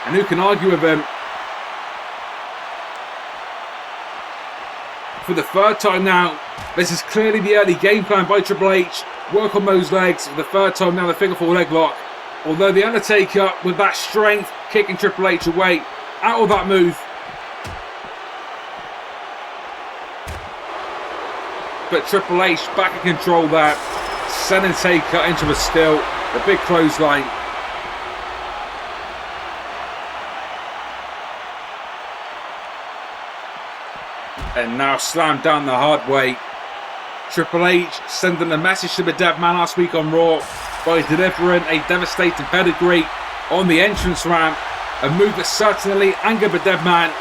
and who can argue with him? For the third time now, this is clearly the early game plan by Triple H. Work on those legs for the third time now, the figure 4 leg lock. Although the Undertaker, with that strength, kicking Triple H away out of that move. But Triple H back in control there. Sending Taker into a still, the big clothesline. And now slammed down the hard way. Triple H sending a message to the dead man last week on Raw by delivering a devastating pedigree on the entrance ramp, a move that certainly angered the dead man.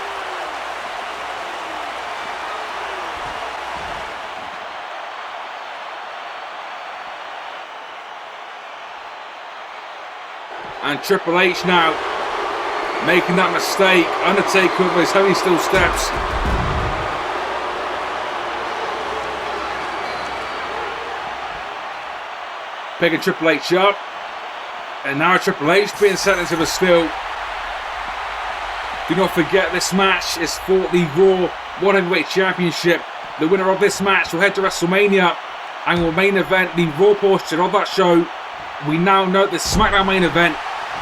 And Triple H now making that mistake. Undertaker with his heavy steel steps. Picking Triple H up. And now Triple H being sent into the steel. Do not forget, this match is for the Raw World Heavyweight Championship. The winner of this match will head to WrestleMania and will main event the Raw portion of that show. We now know the SmackDown main event.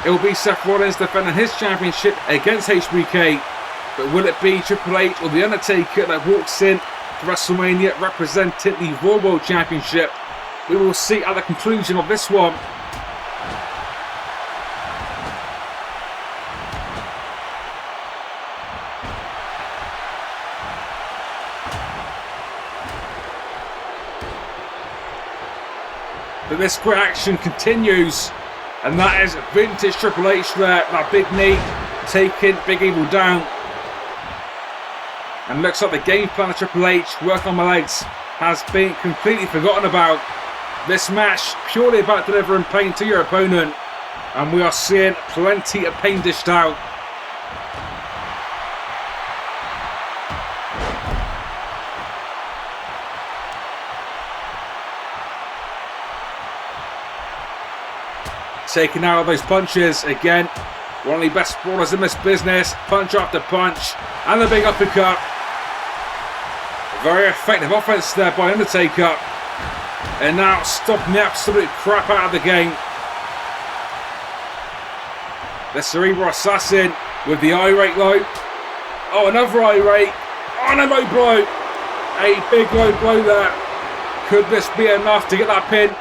It will be Seth Rollins defending his championship against HBK. But will it be Triple H or The Undertaker that walks in to WrestleMania representing the Raw World Championship? We will see at the conclusion of this one. But this great action continues. And that is vintage Triple H there. That big knee taking Big Evil down. And looks like the game plan of Triple H, work on my legs, has been completely forgotten about. This match purely about delivering pain to your opponent. And we are seeing plenty of pain dished out. Taking out of those punches again. One of the best brawlers in this business. Punch after punch. And the big uppercut. Very effective offense there by Undertaker. And now stopping the absolute crap out of the game. The cerebral assassin with the irate low. Oh, another irate. Oh, and a low blow. A big low blow there. Could this be enough to get that pin?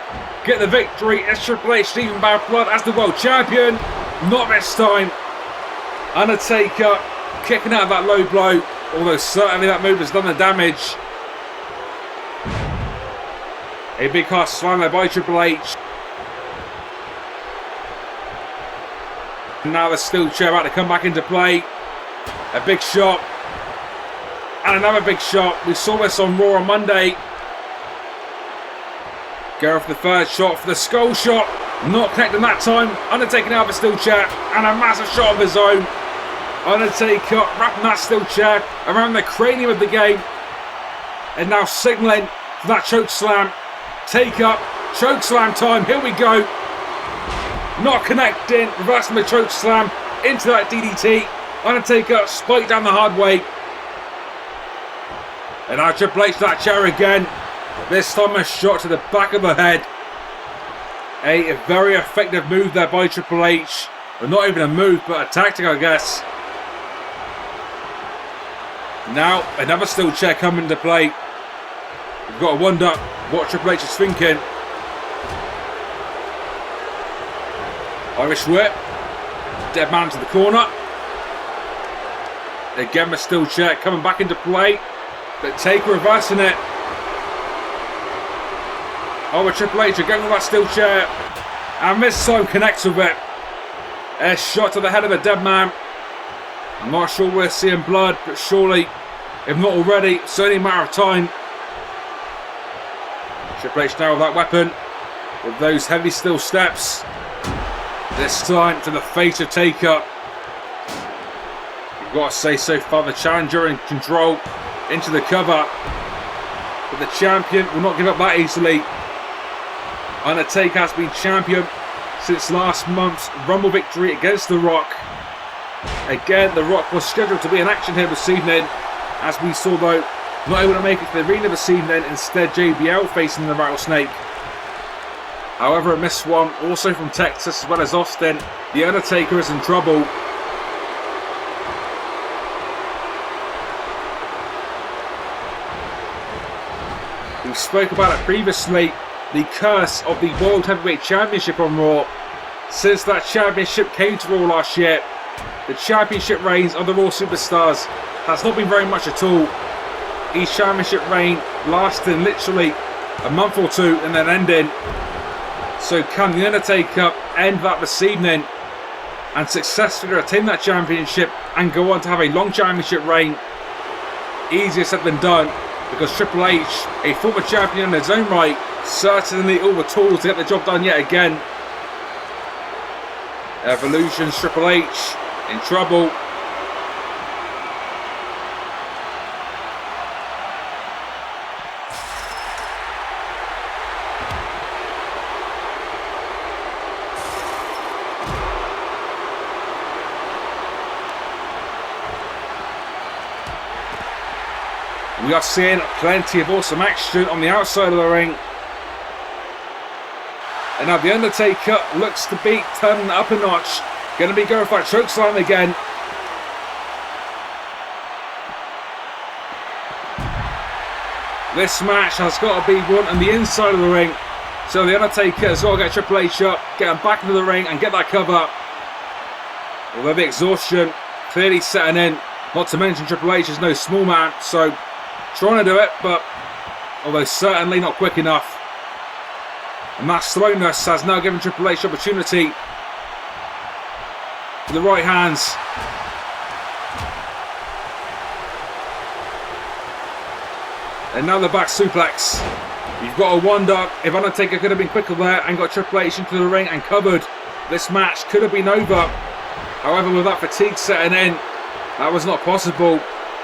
Get the victory. It's Triple H leaving Bad Blood as the world champion. Not this time. Undertaker kicking out of that low blow. Although certainly that move has done the damage. A big hard slam there by Triple H. Now the steel chair about to come back into play. A big shot. And another big shot. We saw this on Raw on Monday. Go for the third shot for the skull shot. Not connecting that time. Undertaker out of the steel chair. And a massive shot of his own. Undertaker wrapping that steel chair around the cranium of the game. And now signaling for that choke slam. Take up. Choke slam time. Here we go. not connecting, reversing the choke slam into that DDT. Undertaker spiked down the hard way. And now Triple H to that chair again. This time a shot to the back of the head. A very effective move there by Triple H. Well, not even a move, but a tactic, I guess. Now, another steel chair coming into play. We've got to wonder what Triple H is thinking. Irish whip. Dead man to the corner. Again, the steel chair coming back into play. But Taker reversing it. Oh, Triple H again with that steel chair. And this time connects with it. A shot to the head of the dead man. I'm not sure we're seeing blood, but surely, if not already, it's only a matter of time. Triple H now with that weapon. With those heavy steel steps. This time to the face of Taker. You've got to say so far, the challenger in control into the cover. But the champion will not give up that easily. Undertaker has been champion since last month's Rumble victory against The Rock. Again, The Rock was scheduled to be in action here this evening. As we saw though, not able to make it to the arena this evening, instead JBL facing the Rattlesnake. However, a missed one, also from Texas as well as Austin. The Undertaker is in trouble. We spoke about it previously, the curse of the World Heavyweight Championship on Raw. Since that championship came to Raw last year, the championship reigns of the Raw Superstars has not been very much at all. Each championship reign lasting literally a month or two and then ending. So can The Undertaker end that this evening and successfully retain that championship and go on to have a long championship reign? Easier said than done, because Triple H, a former champion in his own right, certainly all the tools to get the job done yet again. Evolution's Triple H in trouble. We are seeing plenty of awesome action on the outside of the ring. And now The Undertaker looks to be turning up a notch. Going to be going for that chokeslam again. This match has got to be won on the inside of the ring. So The Undertaker has got to get Triple H up, get him back into the ring and get that cover. Although the exhaustion clearly setting in. Not to mention Triple H is no small man, so trying to do it, but although certainly not quick enough. And that slowness has now given Triple H opportunity. The right hands. And now the back suplex. You've got to wonder if Undertaker could have been quicker there and got Triple H into the ring and covered. This match could have been over. However, with that fatigue setting in, that was not possible.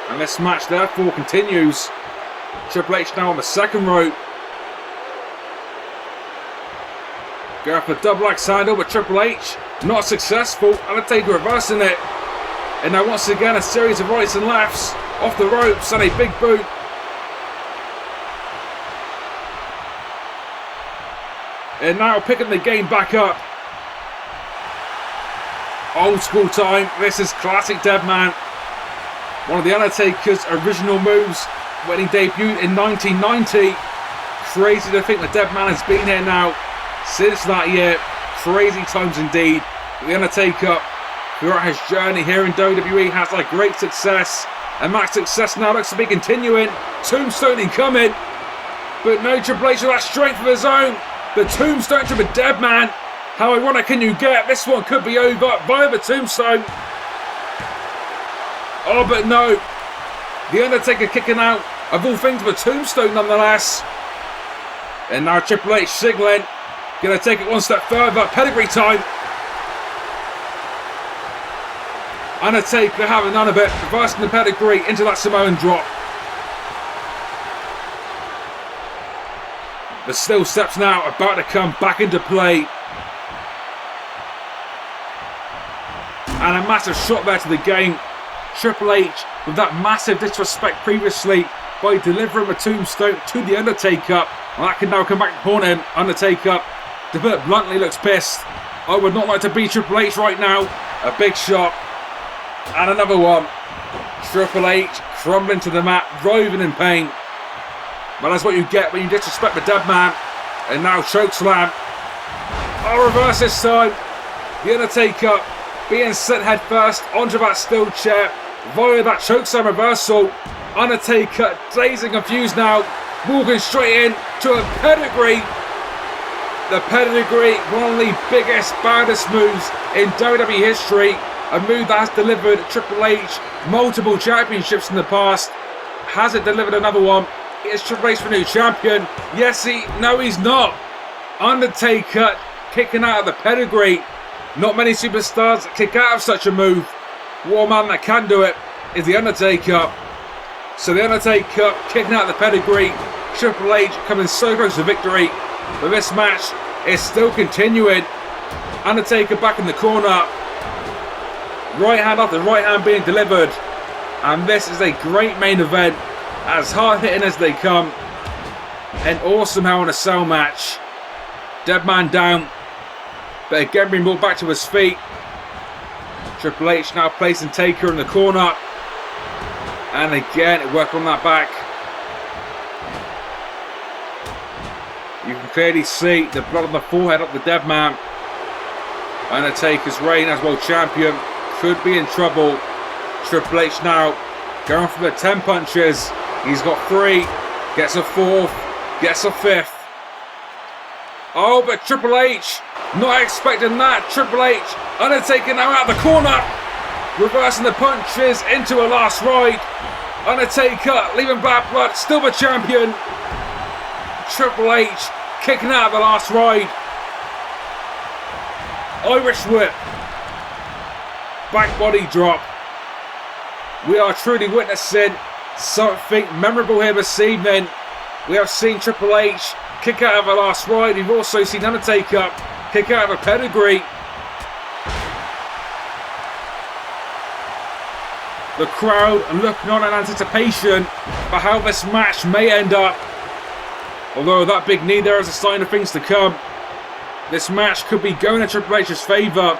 And this match therefore continues. Triple H now on the second rope. Going for the double axe handle with Triple H. Not successful. Undertaker reversing it. And now once again a series of rights and lefts. Off the ropes and a big boot. And now picking the game back up. Old school time. This is classic Deadman. One of The Undertaker's original moves when he debuted in 1990. Crazy to think the Deadman has been here now since that year. Crazy times indeed. The Undertaker, throughout his journey here in WWE, has had great success. And that success now looks to be continuing. Tombstone incoming. But no Triple H with that strength of his own. The Tombstone to the Deadman. How ironic can you get? This one could be over via the Tombstone. Oh, but no. The Undertaker kicking out of all things the Tombstone nonetheless. And now Triple H signaling. Going to take it one step further. Pedigree time. Undertaker having none of it. Reversing the pedigree into that Samoan drop. The steel steps now about to come back into play. And a massive shot there to the game. Triple H with that massive disrespect previously by delivering a tombstone to the Undertaker. And that can now come back to haunt him. Undertaker, to put it bluntly, looks pissed. I would not like to be Triple H right now. A big shot. And another one. Triple H crumbling to the mat, writhing in pain. But that's what you get when you disrespect the dead man. And now chokeslam. Oh, reverse this time. The Undertaker being sent head first onto that steel chair via that chokeslam reversal. Undertaker dazed and confused now, walking straight in to a pedigree. The pedigree, one of the biggest, baddest moves in WWE history. A move that has delivered Triple H multiple championships in the past. Has it delivered another one? Is Triple H the new champion? Yes, no, he's not. Undertaker kicking out of the pedigree. Not many superstars kick out of such a move. One man that can do it is The Undertaker. So The Undertaker kicking out of the pedigree. Triple H coming so close to victory. But this match is still continuing. Undertaker back in the corner. Right hand after right hand being delivered. And this is a great main event. As hard hitting as they come. An awesome Hell in a Cell match. Dead man down. But again being brought back to his feet. Triple H now placing Taker in the corner. And again it worked on that back. You can clearly see the blood on the forehead of the dead man. Undertaker's reign as world champion could be in trouble. Triple H now going for the 10 punches. He's got 3, gets a 4th, gets a 5th. Oh, but Triple H not expecting that. Triple H, Undertaker now out of the corner, reversing the punches into a last ride. Undertaker leaving Bad Blood still the champion. Triple H kicking out of the last ride. Irish whip. Back body drop. We are truly witnessing something memorable here this evening. We have seen Triple H kick out of the last ride. We've also seen Undertaker kick out of a pedigree. The crowd are looking on in anticipation for how this match may end up. Although that big knee there is a sign of things to come. This match could be going in Triple H's favour.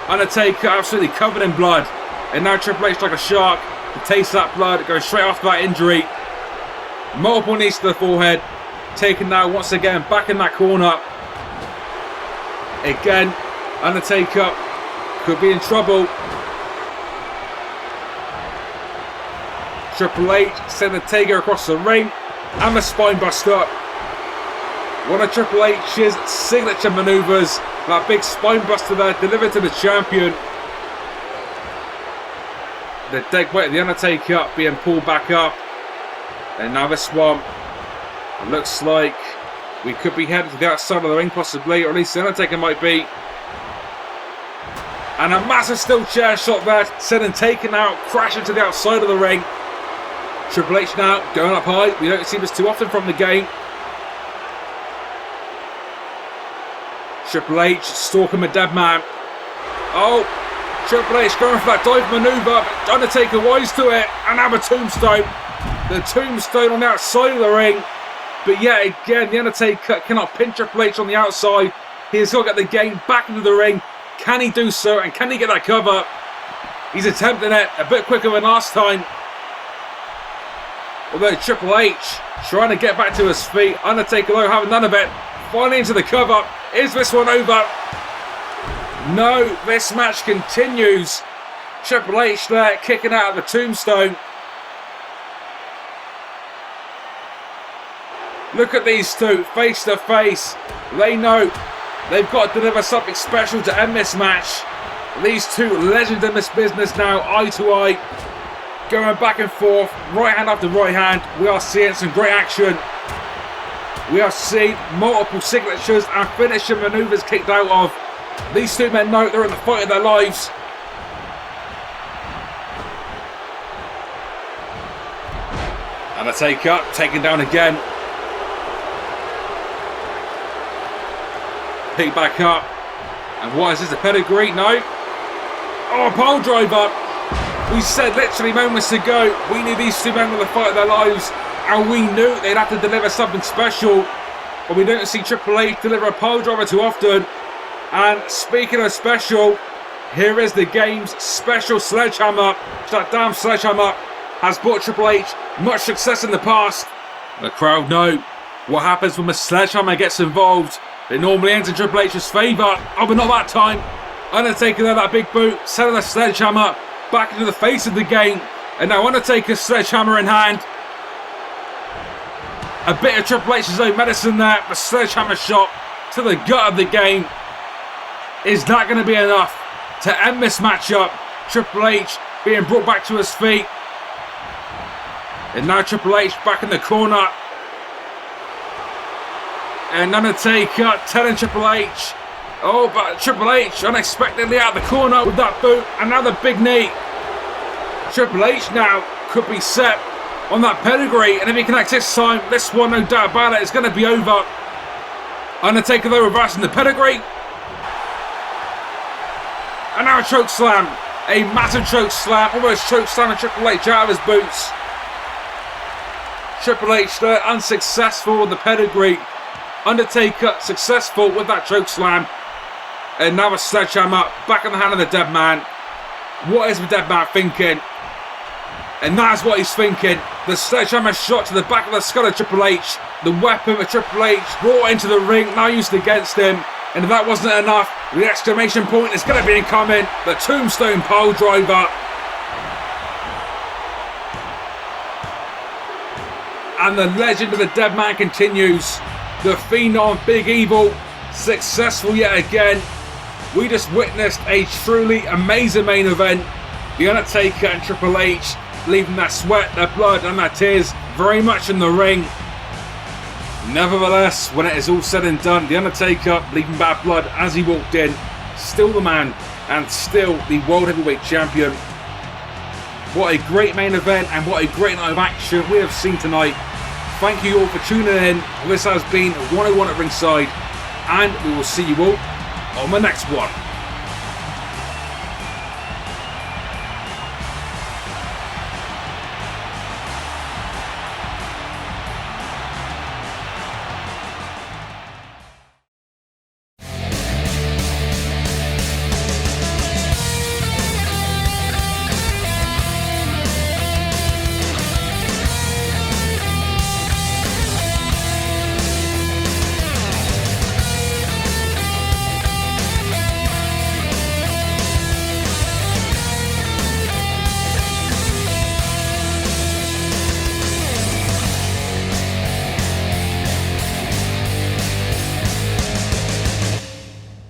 Undertaker absolutely covered in blood. And now Triple H like a shark to taste that blood, goes straight after that injury. Multiple knees to the forehead. Taken now once again back in that corner. Again, Undertaker could be in trouble. Triple H sent the Taker across the ring and the spine buster. One of Triple H's signature maneuvers. That big spine buster there delivered to the champion. The dead weight of the Undertaker being pulled back up. And now this one looks like we could be headed to the outside of the ring possibly, or at least the Undertaker might be. And a massive steel chair shot there, sending Taker out, crashing to the outside of the ring. Triple H now going up high. We don't see this too often from the game. Triple H stalking the dead man. Oh, Triple H going for that dive maneuver. Undertaker wise to it, and now a tombstone. The tombstone on the outside of the ring. But yet again, the Undertaker cannot pin Triple H on the outside. He has got to get the game back into the ring. Can he do so? And can he get that cover? He's attempting it a bit quicker than last time. Although Triple H trying to get back to his feet. Undertaker though having none of it. Finally into the cover. Is this one over? No, this match continues. Triple H there kicking out of the tombstone. Look at these two face to face. They know they've got to deliver something special to end this match. These two legends in this business now, eye to eye, going back and forth, right hand after right hand. We are seeing some great action. We are seeing multiple signatures and finishing maneuvers kicked out of. These two men know they're in the fight of their lives. Undertaker taken down again. Pick back up. And what is this, a pedigree? No. Oh, pole driver. We said literally moments ago, we knew these two men were the fight of their lives, and we knew they'd have to deliver something special. But we don't see Triple H deliver a pole driver too often. And speaking of special, here is the game's special sledgehammer. That damn sledgehammer has brought Triple H much success in the past. The crowd know what happens when the sledgehammer gets involved. It normally ends in Triple H's favour. Oh, but not that time. Undertaker there, that big boot, sending the sledgehammer back into the face of the game. And now Undertaker's sledgehammer in hand. A bit of Triple H's own medicine there. The sledgehammer shot to the gut of the game. Is that going to be enough to end this matchup? Triple H being brought back to his feet. And now Triple H back in the corner. And Undertaker telling Triple H. Oh, but Triple H unexpectedly out of the corner with that boot. And now the big knee. Triple H now could be set on that pedigree. And if he connects this time, this one, no doubt about it, is going to be over. Undertaker though reversing the pedigree. And now a choke slam. A massive choke slam. Almost choke slamming Triple H out of his boots. Triple H there unsuccessful with the pedigree. Undertaker successful with that choke slam. And now a sledgehammer back in the hand of the dead man. What is the dead man thinking? And that's what he's thinking. The sledgehammer shot to the back of the skull of Triple H. The weapon of Triple H brought into the ring, now used against him. And if that wasn't enough, the exclamation point is going to be incoming. The tombstone pole driver. And the legend of the dead man continues. The Phenom Big Evil, successful yet again. We just witnessed a truly amazing main event. The Undertaker and Triple H leaving their sweat, their blood and their tears very much in the ring. Nevertheless, when it is all said and done, The Undertaker, leaving bad blood as he walked in, still the man and still the World Heavyweight Champion. What a great main event and what a great night of action we have seen tonight. Thank you all for tuning in. This has been 101 at Ringside, and we will see you all on the next one.